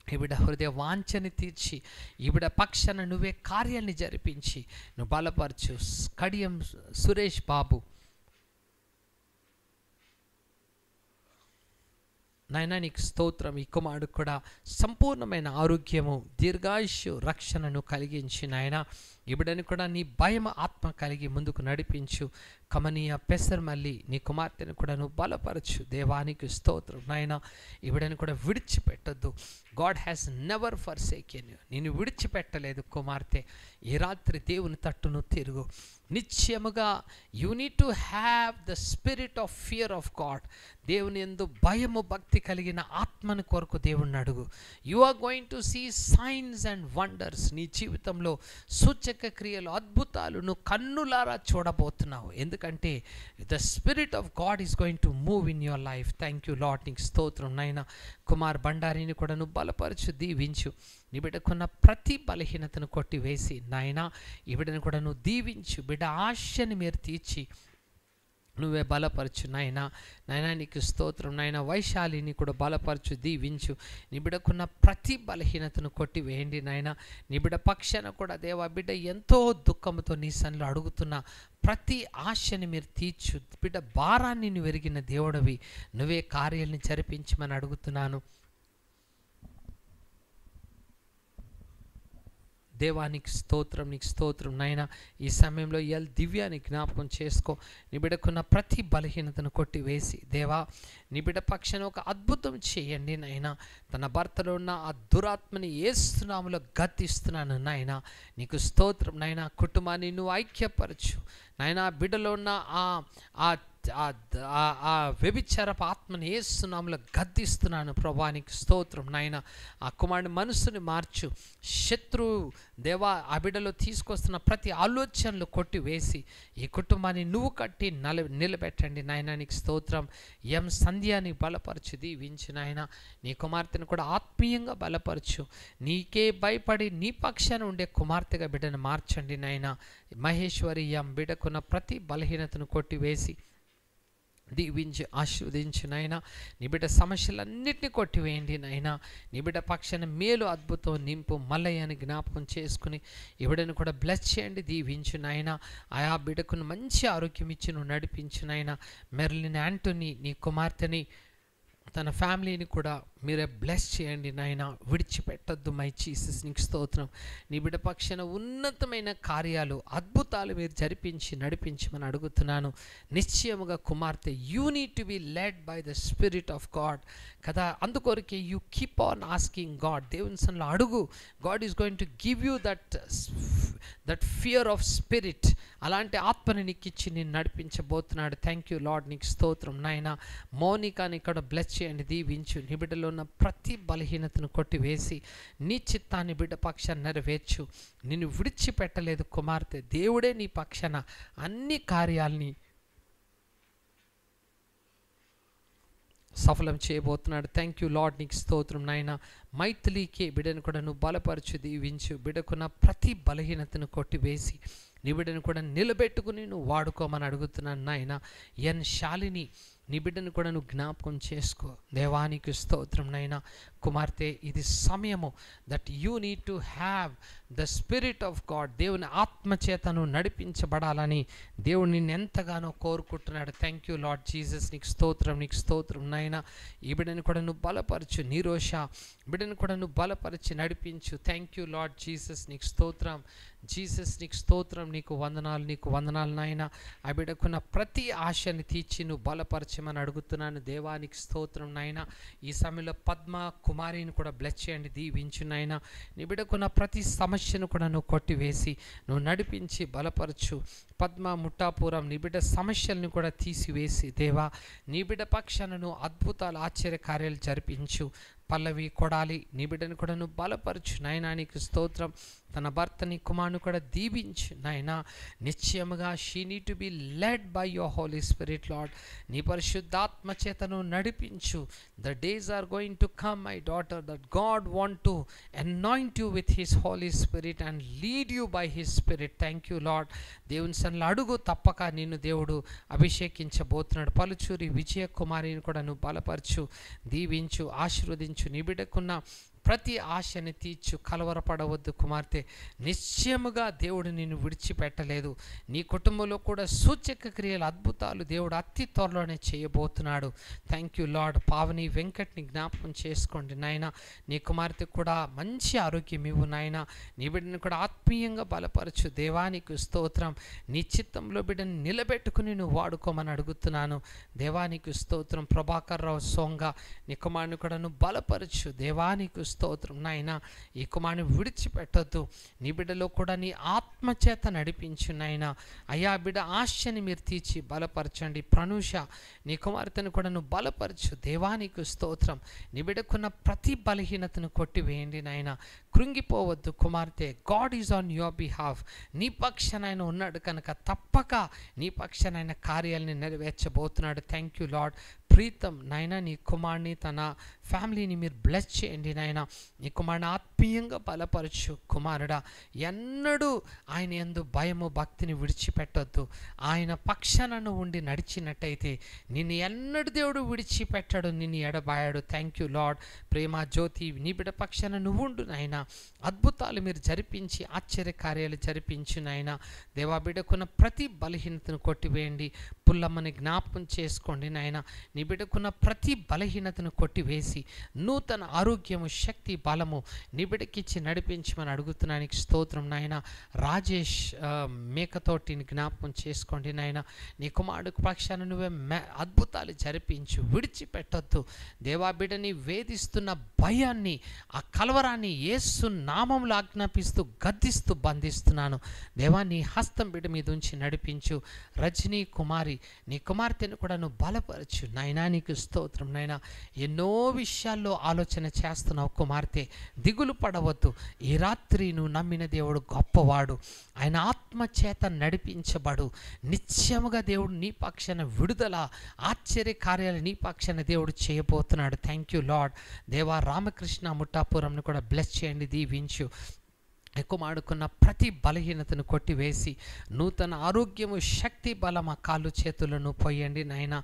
ఈ బిడ్డ హృదయ వాంఛని తీర్చి ఈ బిడ్డ పక్షాన నువ్వే కార్యాన్ని జరిపించి నువ్వు బలపరచు. కడియం సురేష్ బాబు నాయన నీకు స్తోత్రం. ఈ కుమారుడు కూడా సంపూర్ణమైన ఆరోగ్యము, దీర్ఘాయుష్యు, రక్షణను కలిగించి నాయన ఈ బిడ్డని కూడా నీ భయం ఆత్మ కలిగి ముందుకు నడిపించు. కమనీయ పెసర్మల్లి నీ కుమార్తెను కూడా నువ్వు బలపరచు. దేవానికి స్తోత్రం నాయన. ఈ బిడ్డని కూడా విడిచిపెట్టద్దు. God has never forsaken you. నేను విడిచిపెట్టలేదు కుమార్తె. ఈ రాత్రి దేవుని తట్టును తిరుగు. నిశ్చయముగా you need to have the spirit of fear of God. దేవుని యందు భయము భక్తి కలిగిన ఆత్మను కొరకు దేవుణ్ణి అడుగు. You are going to see signs and wonders. నీ జీవితంలో సూచక క్రియలు, అద్భుతాలు నువ్వు కన్నులారా చూడబోతున్నావు. ఎందుకంటే the spirit of God is going to move in your life. Thank you Lord. నీకు స్తోత్రం నాయన. కుమార్ బండారిని కూడా నువ్వు బలపరచు, దీవించు. నీ బిడ్డకున్న ప్రతి బలహీనతను కొట్టివేసి నాయన ఈ బిడ్డను కూడా నువ్వు దీవించు. బిడ్డ ఆశని మీరు తీర్చి నువ్వే బలపరచు నాయన. నాయన నీకు స్తోత్రం నాయన. వైశాలిని కూడా బలపరచు, దీవించు. నీ బిడ్డకున్న ప్రతి బలహీనతను కొట్టివేయండి నాయన. నీ బిడ్డ పక్షాన కూడా దేవా, బిడ్డ ఎంతో దుఃఖంతో నీ సన్నిధిలో అడుగుతున్న ప్రతి ఆశని మీరు తీర్చు. బిడ్డ భారాన్ని నువ్వు ఎరిగిన దేవుడివి, నువ్వే కార్యాలను జరిపించమని అడుగుతున్నాను. దేవానికి స్తోత్రం, నీకు స్తోత్రం నాయన. ఈ సమయంలో ఎల్ దివ్యాన్ని జ్ఞాపకం చేసుకో. నీ బిడ్డకున్న ప్రతి బలహీనతను కొట్టివేసి దేవా, నీ బిడ్డ పక్షాన ఒక అద్భుతం చేయండి నాయన. తన భర్తలో ఉన్న ఆ దురాత్మని యేసునామములో గద్దిస్తున్నాను నాయన. నీకు స్తోత్రం నాయన. కుటుంబాన్ని నువ్వు ఐక్యపరచు నాయన. బిడ్డలో ఉన్న ఆ వ్యభిచారపు ఆత్మని యేసునామములో గద్దిస్తున్నాను ప్రభానికి స్తోత్రం నాయన. ఆ కుమారుని మనసుని మార్చు. శత్రువు దేవా ఆ బిడ్డలో తీసుకొస్తున్న ప్రతి ఆలోచనలు కొట్టివేసి ఈ కుటుంబాన్ని నువ్వు కట్టి నిలబెట్టండి నాయన. నీకు స్తోత్రం. ఎం సంధ్యాన్ని బలపరచు, దీవించు నాయన. నీ కుమార్తెను కూడా ఆత్మీయంగా బలపరచు. నీకే భయపడి నీ పక్షాన ఉండే కుమార్తెగా బిడ్డను మార్చండి నాయన. మహేశ్వరి ఎం బిడ్డకున్న ప్రతి బలహీనతను కొట్టివేసి దీవించి ఆశీర్వదించు నాయన. నీ బిడ్డ సమస్యలన్నింటినీ కొట్టివేయండి నాయన. నీ బిడ్డ పక్షాన మేలు అద్భుతం నింపు. మల్లయ్యని జ్ఞాపకం చేసుకుని ఈ బిడ్డను కూడా బ్లెస్ చేయండి, దీవించు నాయన. ఆయా బిడ్డకును మంచి ఆరోగ్యం ఇచ్చి నువ్వు నడిపించు నాయన. మెర్లిన్ యాంటోనీ నీ కుమార్తెని, తన ఫ్యామిలీని కూడా మీరే బ్లెస్ చేయండి నాయన. విడిచిపెట్టద్దు మై జీసస్. నీకు స్తోత్రం. నీ బిడ్డ పక్షాన ఉన్నతమైన కార్యాలు, అద్భుతాలు మీరు జరిపించి నడిపించమని అడుగుతున్నాను. నిశ్చయముగా కుమార్తె you need to be led by the spirit of God కదా. అందుకొరకే you keep on asking God. దేవుని సన్నిధిలో అడుగు. God is going to give you that fear of spirit. అలాంటి ఆత్మని నీకు ఇచ్చి నేను నడిపించబోతున్నాడు. Thank you Lord. నీకు స్తోత్రం నాయన. మౌనికాని ఇక్కడ బ్లెస్ చేయండి, దీవించు. నీ బిడ్డలో ఉన్న ప్రతి బలహీనతను కొట్టివేసి నీ చిత్తాన్ని బిడ్డ పక్షాన్ని నెరవేర్చు. నిన్ను విడిచిపెట్టలేదు కుమార్తె. దేవుడే నీ పక్షాన అన్ని కార్యాలని సఫలం చేయబోతున్నాడు. Thank you Lord. నీకు స్తోత్రం నాయన. మైథిలికి బిడ్డను కూడా నువ్వు బలపరచు, దీవించు. బిడ్డకున్న ప్రతి బలహీనతను కొట్టివేసి నీ బిడ్డను కూడా నిలబెట్టుకుని నువ్వు వాడుకోమని అడుగుతున్నాను నాయన. ఎన్ శాలిని నీ బిడ్డను కూడా నువ్వు జ్ఞాపకం చేసుకో. దేవానికి స్తోత్రం నాయన. కుమార్తె, ఇది సమయము that you need to have the spirit of God. దేవుని ఆత్మచేతను నడిపించబడాలని దేవుడు నిన్ను ఎంతగానో కోరుకుంటున్నాడు. థ్యాంక్ యూ లార్డ్ జీసస్, నీకు స్తోత్రం, నీకు స్తోత్రం నాయన. ఈ బిడ్డను కూడా నువ్వు బలపరచు, నీరోష బిడ్డను కూడా నువ్వు బలపరిచి నడిపించు. థ్యాంక్ యూ లార్డ్ జీసస్, నీకు స్తోత్రం జీసస్, నీకు స్తోత్రం, నీకు వందనాలు, నీకు వందనాలు నాయన. ఆ బిడ్డకున్న ప్రతి ఆశని తీర్చి నువ్వు బలపరచమని అడుగుతున్నాను. దేవానికి స్తోత్రం నాయన. ఈ సమయంలో పద్మ కుమారిని కూడా బ్లెస్ చేయండి, దీవించు నాయన. నీ బిడ్డకున్న ప్రతి సమస్యను కూడా నువ్వు కొట్టివేసి నువ్వు నడిపించి బలపరచు. పద్మ ముట్టాపురం నీ బిడ్డ సమస్యలను కూడా తీసివేసి దేవా నీ బిడ్డ పక్షాలను అద్భుతాలు ఆశ్చర్య కార్యాలు జరిపించు. పల్లవి కొడాలి నీ బిడ్డను కూడా నువ్వు బలపరచు నాయనా. నీకు స్తోత్రం. తన భర్తని కుమారుని కూడా దీవించు నాయనా. నిశ్చయముగా she need to be led by your Holi Spirit Lord. నీ పరిశుద్ధాత్మ చేతను నడిపించు. The days are going to come my daughter that God want to anoint you with his Holy Spirit and lead you by his spirit. Thank you Lord. దేవుని సన్నిధిలో అడుగు, తప్పక నిన్ను దేవుడు అభిషేకించబోతున్నాడు. పలుచూరి విజయ కుమారిని కూడా నువ్వు బలపరచు, దీవించు, ఆశీర్వదించు. నీ బిడ్డకున్న ప్రతి ఆశని తీర్చు. కలవరపడవద్దు కుమార్తె. నిశ్చయముగా దేవుడు నిన్ను విడిచిపెట్టలేదు. నీ కుటుంబంలో కూడా సూచక క్రియలు, అద్భుతాలు దేవుడు అతి త్వరలోనే చేయబోతున్నాడు. Thank you Lord. పావని వెంకట్ని జ్ఞాపకం చేసుకోండి నాయన. నీ కుమార్తె కూడా మంచి ఆరోగ్యం ఇవ్వు నాయన. నీ బిడ్డను కూడా ఆత్మీయంగా బలపరచు. దేవానికి స్తోత్రం. నీ చిత్తంలో బిడ్డను నిలబెట్టుకుని నువ్వు వాడుకోమని అడుగుతున్నాను. దేవానికి స్తోత్రం. ప్రభాకర్ రావు సోంగ నీ కుమారుని కూడా నువ్వు బలపరచు. దేవానికి స్తోత్రం నాయన. ఈ కుమారుని విడిచిపెట్టొద్దు. నీ బిడ్డలో కూడా నీ ఆత్మచేత నడిపించు నాయన. అయ్యా బిడ్డ ఆశని మీరు తీర్చి బలపరచండి. ప్రనూష నీ కుమార్తెను కూడా నువ్వు బలపరచు. దేవానికి స్తోత్రం. నీ బిడ్డకున్న ప్రతి బలహీనతను కొట్టివేయండి నాయన. కృంగిపోవద్దు కుమార్తె. God is on your behalf. నీ పక్షాన ఉన్నాడు కనుక తప్పక నీ పక్షాన కార్యాలని నెరవేర్చబోతున్నాడు. Thank you Lord. ప్రీతం నాయన నీ కుమారుని తన ఫ్యామిలీని మీరు బ్లెస్ చేయండి నాయన. నీ కుమారుని ఆత్మీయంగా బలపరచు. కుమారుడా ఎన్నడూ ఆయన యందు భయము భక్తిని విడిచిపెట్టొద్దు. ఆయన పక్షాన ఉండి నడిచినట్టయితే నిన్ను ఎన్నడూ దేవుడు విడిచిపెట్టాడు, నిన్ను ఎడబాయాడు. Thank you Lord. Prema Jyothi నీ బిడ్డ పక్షాన నువ్వు ఉండు నాయన. అద్భుతాలు మీరు జరిపించి ఆశ్చర్య కార్యాలు జరిపించు నాయన. దేవా బిడ్డకున్న ప్రతి బలహీనతను కొట్టివేయండి. పుల్లమ్మని జ్ఞాపకం చేసుకోండి నాయన. నీ బిడ్డకున్న ప్రతి బలహీనతను కొట్టివేసి నూతన ఆరోగ్యము, శక్తి, బలము నీ బిడ్డకిచ్చి నడిపించమని అడుగుతున్నానికి స్తోత్రం నాయన. రాజేష్ మేకతోటిని జ్ఞాపకం చేసుకోండి నాయన. నీ కుమారుడు పక్షాన నువ్వే అద్భుతాలు జరిపించు. విడిచిపెట్టొద్దు దేవా. బిడ్డని వేధిస్తున్న భయాన్ని, ఆ కలవరాన్ని యేసు నామంలో ఆజ్ఞాపిస్తూ గద్దిస్తూ బంధిస్తున్నాను దేవా. నీ హస్తం బిడ్డ మీద ఉంచి నడిపించు. రజనీ కుమారి నీ కుమార్తెను కూడా నువ్వు బలపరచు నాయనా. నీకు స్తోత్రం నాయన. ఎన్నో విషయాల్లో ఆలోచన చేస్తున్నావు కుమార్తె. దిగులు పడవద్దు. ఈ రాత్రి నువ్వు నమ్మిన దేవుడు గొప్పవాడు. ఆయన ఆత్మచేత నడిపించబడు. నిత్యముగా దేవుడు నీ పక్షాన విడుదల, ఆశ్చర్య కార్యాలు నీ పక్షాన దేవుడు చేయబోతున్నాడు. Thank you lord. దేవా రామకృష్ణ ముట్టాపురంను కూడా బ్లెస్ చేయండి, దీవించు. కుమారుడుకున్న ప్రతి బలహీనతను కొట్టివేసి నూతన ఆరోగ్యము, శక్తి, బలం ఆ కాళ్ళు చేతులను పోయండి నాయన.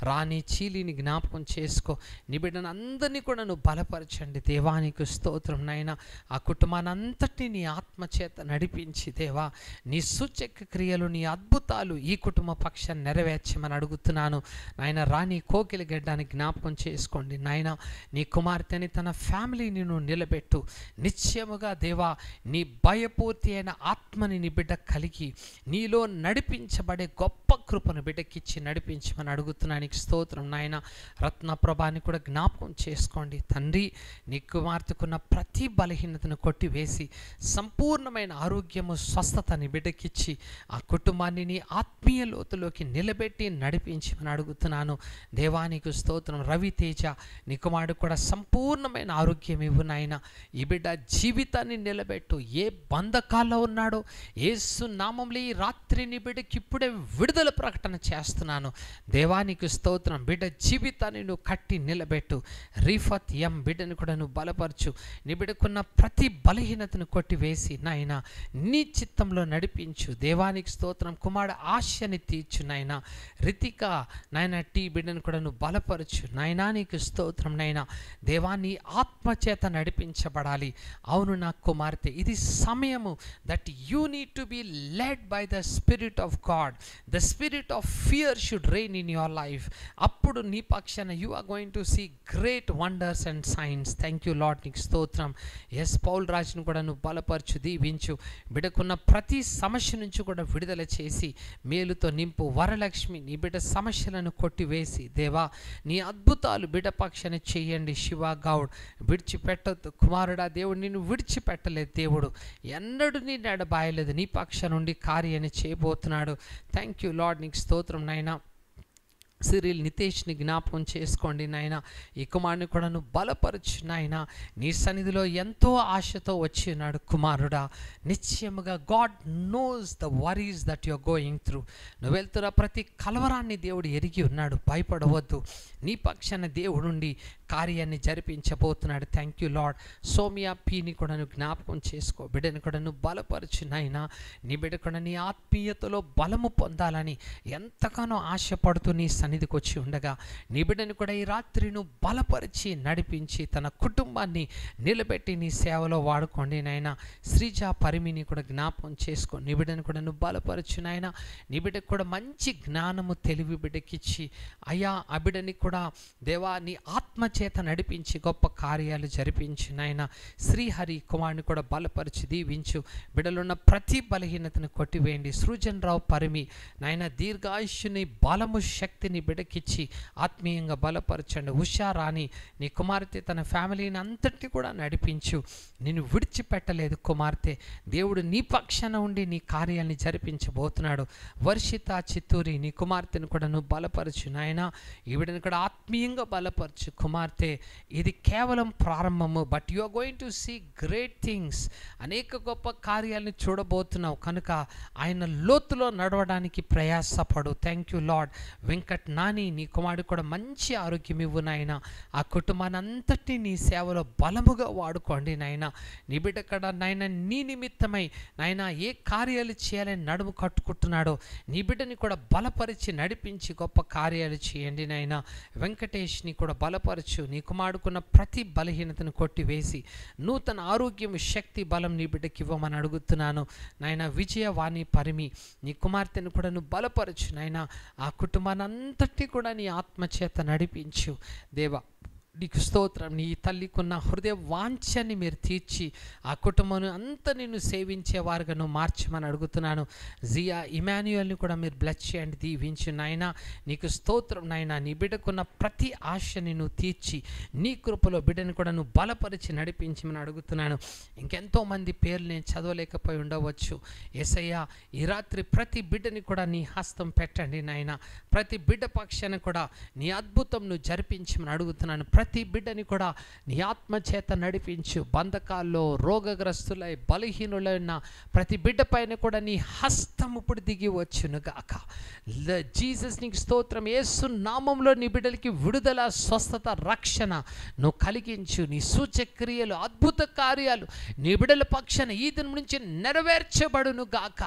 రాణి చీలిని జ్ఞాపకం చేసుకో. నీ బిడ్డను అందరినీ కూడా నువ్వు బలపరచండి. దేవానికి స్తోత్రం నాయన. ఆ కుటుంబాన్ని అంతటినీ నీ ఆత్మచేత నడిపించి దేవా నీ సూచక క్రియలు, నీ అద్భుతాలు ఈ కుటుంబ పక్షాన్ని నెరవేర్చమని అడుగుతున్నాను నాయన. రాణి కోకిల గడ్డాన్ని జ్ఞాపకం చేసుకోండి నాయన. నీ కుమార్తెని తన ఫ్యామిలీని నువ్వు నిలబెట్టు. నిశ్చయముగా దేవా నీ భయపూర్తి అయిన ఆత్మని నీ బిడ్డ కలిగి నీలో నడిపించబడే గొప్ప కృపను బిడ్డకిచ్చి నడిపించమని అడుగుతున్నానికి స్తోత్రం నాయన. రత్నప్రభాని కూడా జ్ఞాపకం చేసుకోండి తండ్రి. నీ కుమార్తెకున్న ప్రతి బలహీనతను కొట్టివేసి సంపూర్ణమైన ఆరోగ్యము, స్వస్థత నీ బిడ్డకిచ్చి ఆ కుటుంబాన్ని నీ ఆత్మీయ లోతులోకి నిలబెట్టి నడిపించమని అడుగుతున్నాను. దేవానికి స్తోత్రం. రవితేజ నీ కుమారుడు కూడా సంపూర్ణమైన ఆరోగ్యం ఇవ్వు నాయన. ఈ బిడ్డ జీవితాన్ని నిలబెట్టు. ఏ బంధకాల్లో ఉన్నాడో యేసు నామములో ఈ రాత్రి నీ బిడ్డకి ఇప్పుడే విడుదల విడుదల ప్రకటన చేస్తున్నాను. దేవానికి స్తోత్రం. బిడ్డ జీవితాన్ని నువ్వు కట్టి నిలబెట్టు. రీఫత్ ఎం బిడ్డను కూడా నువ్వు బలపరచు. నీ బిడ్డకున్న ప్రతి బలహీనతను కొట్టివేసి నాయన నీ చిత్తంలో నడిపించు. దేవానికి స్తోత్రం. కుమారుడు ఆశని తీర్చు నాయన. రితిక నాయన టీ బిడ్డను కూడా నువ్వు బలపరచు నాయనా. నీకు స్తోత్రం నాయన. దేవాన్ని ఆత్మచేత నడిపించబడాలి. అవును నా కుమార్తె, ఇది సమయము that you need to be led by the spirit of God. The spirit of fear should reign in your life. అప్పుడు నీ పక్షాన you are going to see great wonders and signs. Thank you Lord. నీకు స్తోత్రం. Yes Paul రాజును కూడా నువ్వు బలపరచు, దీవించు. బిడ్డకున్న ప్రతి సమస్య నుంచి కూడా విడుదల చేసి మేలుతో నింపు. వరలక్ష్మి నీ బిడ్డ సమస్యలను కొట్టివేసి దేవా నీ అద్భుతాలు బిడ్డ పక్షాన చెయ్యండి. శివ గౌడ్ విడిచిపెట్టద్దు కుమారుడా. దేవుడు నిన్ను విడిచిపెట్టలేదు. దేవుడు ఎన్నడూ నీ నడబాయలేదు. నీ పక్ష నుండి కార్యాన్ని చేయబోతున్నాడు. Thank you Lord. నీకు స్తోత్రం నాయన. సిరిల్ నితేష్ని జ్ఞాపకం చేసుకోండి నాయన. ఈ కుమారుని కూడా నువ్వు బలపరచు నాయన. నీ సన్నిధిలో ఎంతో ఆశతో వచ్చి ఉన్నాడు కుమారుడా. నిశ్చయముగా God knows the worries that you are going through. నువ్వు వెళ్తున్న ప్రతి కలవరాన్ని దేవుడు ఎరిగి ఉన్నాడు. భయపడవద్దు. నీ పక్షాన దేవుడుండి కార్యాన్ని జరిపించబోతున్నాడు. Thank you Lord. సోమియా పీని కూడా నువ్వు జ్ఞాపకం చేసుకో. బిడ్డను కూడా నువ్వు బలపరచు నాయన. నీ బిడ్డ కూడా నీ ఆత్మీయతలో బలము పొందాలని ఎంతగానో ఆశపడుతూ నీ సన్నిధికి వచ్చి ఉండగా నీ బిడ్డను కూడా ఈ రాత్రి నువ్వు బలపరిచి నడిపించి తన కుటుంబాన్ని నిలబెట్టి నీ సేవలో వాడుకోండి నాయన. శ్రీజ పరిమిని కూడా జ్ఞాపకం చేసుకో. నీ బిడ్డను కూడా నువ్వు బలపరచు నాయన. నీ బిడ్డకు కూడా మంచి జ్ఞానము తెలివి బిడ్డకిచ్చి అయ్యా ఆ బిడ్డని కూడా దేవా నీ ఆత్మ చేత నడిపించి గొప్ప కార్యాలు జరిపించు నాయన. శ్రీహరి కుమారుని కూడా బలపరిచి దీవించు. బిడ్డలున్న ప్రతి బలహీనతను కొట్టివేయండి. సృజన్ రావు పరిమి నాయన దీర్ఘాయుష్యుని బలము శక్తిని బిడ్డకిచ్చి ఆత్మీయంగా బలపరచండి. ఉషారాణి నీ కుమార్తె తన ఫ్యామిలీని అంతటి కూడా నడిపించు. నిన్ను విడిచిపెట్టలేదు కుమార్తె. దేవుడు నీ పక్షాన ఉండి నీ కార్యాన్ని జరిపించబోతున్నాడు. వర్షిత చిత్తూరి నీ కుమార్తెను కూడా నువ్వు బలపరచు నాయన. ఈ బిడ్డను కూడా ఆత్మీయంగా బలపరచు కుమార్తె. ఇది కేవలం ప్రారంభము. But you are going to see great things. అనేక గొప్ప కార్యాలను చూడబోతున్నావు కనుక ఆయన లోతులో నడవడానికి ప్రయాసపడు. Thank you Lord. Venkat Nani నీ కుమారుడు కూడా మంచి ఆరోగ్యం ఇవ్వు నాయన. ఆ కుటుంబాన్ని అంతటినీ నీ సేవలో బలముగా వాడుకోండి నాయన. నీ బిడ్డ కూడా నాయన నీ నిమిత్తమై నాయన ఏ కార్యాలు చేయాలని నడుము కట్టుకుంటున్నాడో నీ బిడ్డని కూడా బలపరిచి నడిపించి గొప్ప కార్యాలు చేయండి నాయన. వెంకటేష్ని కూడా బలపరచు. నీ కుమారుడుకున్న ప్రతి బలహీనతను కొట్టివేసి నూతన ఆరోగ్యం శక్తి బలం నీ బిడ్డకి ఇవ్వమని అడుగుతున్నాను నాయన. విజయవాణి పరిమి నీ కుమార్తెను కూడా నువ్వు బలపరచు నాయన. ఆ కుటుంబాన్ని అంతటి కూడా నీ ఆత్మచేత నడిపించు దేవా. నీకు స్తోత్రం. నీ తల్లికున్న హృదయ వాంఛని మీరు తీర్చి ఆ కుటుంబం అంతా నిన్ను సేవించేవారుగా నువ్వు మార్చమని అడుగుతున్నాను. జియా ఇమాన్యుయల్ని కూడా మీరు బ్లెస్ చేయండి, దీవించు నాయన. నీకు స్తోత్రం నాయన. నీ బిడ్డకున్న ప్రతి ఆశని నువ్వు తీర్చి నీ కృపలో బిడ్డను కూడా నువ్వు బలపరిచి నడిపించమని అడుగుతున్నాను. ఇంకెంతోమంది పేర్లు నేను చదవలేకపోయి ఉండవచ్చు. యేసయ్యా ఈ రాత్రి ప్రతి బిడ్డని కూడా నీ హస్తం పెట్టండి నాయన. ప్రతి బిడ్డ పక్షాన కూడా నీ అద్భుతం నువ్వు జరిపించమని అడుగుతున్నాను. ప్రతి బిడ్డని కూడా నీ ఆత్మ చేత నడిపించు. బంధకాల్లో రోగగ్రస్తులై బలహీనులైన ప్రతి బిడ్డ పైన కూడా నీ హస్తం ఇప్పుడు దిగి వచ్చును గాక. జీసస్ నీకు స్తోత్రం. యేసు నామంలో నీ బిడ్డలకి విడుదల, స్వస్థత, రక్షణ నువ్వు కలిగించు. నీ సూచక్రియలు, అద్భుత కార్యాలు నీ బిడ్డల పక్షాన ఈ దినం నుంచి నెరవేర్చబడును గాక.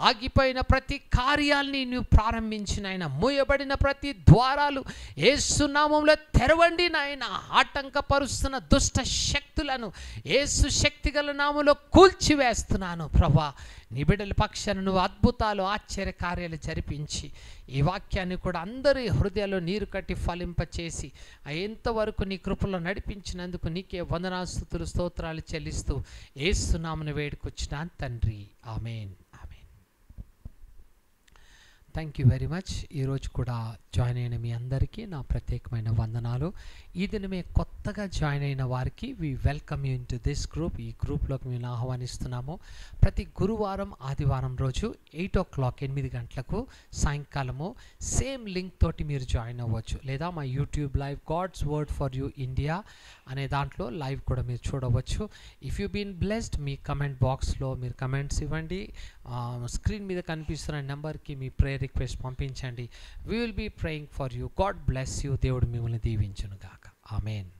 ఆగిపోయిన ప్రతి కార్యాల్ని నువ్వు ప్రారంభించిన ఆయన. మూయబడిన ప్రతి ద్వారాలు యేసు నామంలో తెరవండి నాయన. ఆటంకపరుస్తున్న దుష్ట శక్తులను యేసు శక్తిగల నామములో కూల్చివేస్తున్నాను ప్రభా. నీ బిడ్డల పక్షాన నువ్వు అద్భుతాలు, ఆశ్చర్య కార్యాలు జరిపించి ఈ వాక్యాన్ని కూడా అందరి హృదయాల్లో నీరు కట్టి ఫలింపచేసి ఎంతవరకు నీ కృపలో నడిపించినందుకు నీకే వందనాలు, స్తుతులు, స్తోత్రాలు చెల్లిస్తూ యేసు నామమున వేడుకొచ్చినాను తండ్రి. Amen. Thank you very much. ఈరోజు కూడా జాయిన్ అయిన మీ అందరికీ నా ప్రత్యేకమైన వందనాలు. ఈ దినమే కొత్తగా జాయిన్ అయిన వారికి we welcome you into this group. ఈ గ్రూప్లోకి మేము ఆహ్వానిస్తున్నాము. ప్రతి గురువారం, ఆదివారం రోజు 8 o'clock 8 గంటలకు సాయంకాలము సేమ్ లింక్ తోటి మీరు జాయిన్ అవ్వచ్చు. లేదా మా YouTube live God's word for you India అనే దాంట్లో లైవ్ కూడా మీరు చూడవచ్చు. ఇఫ్ యూ బీన్ బ్లెస్డ్ మీ కమెంట్ బాక్స్లో మీరు కమెంట్స్ ఇవ్వండి. స్క్రీన్ మీద కనిపిస్తున్న నెంబర్కి మీ ప్రేయర్ రిక్వెస్ట్ పంపించండి. We will be praying for you. God bless you. దేవుడు మిమ్మల్ని దీవించును గాక. ఆమెన్.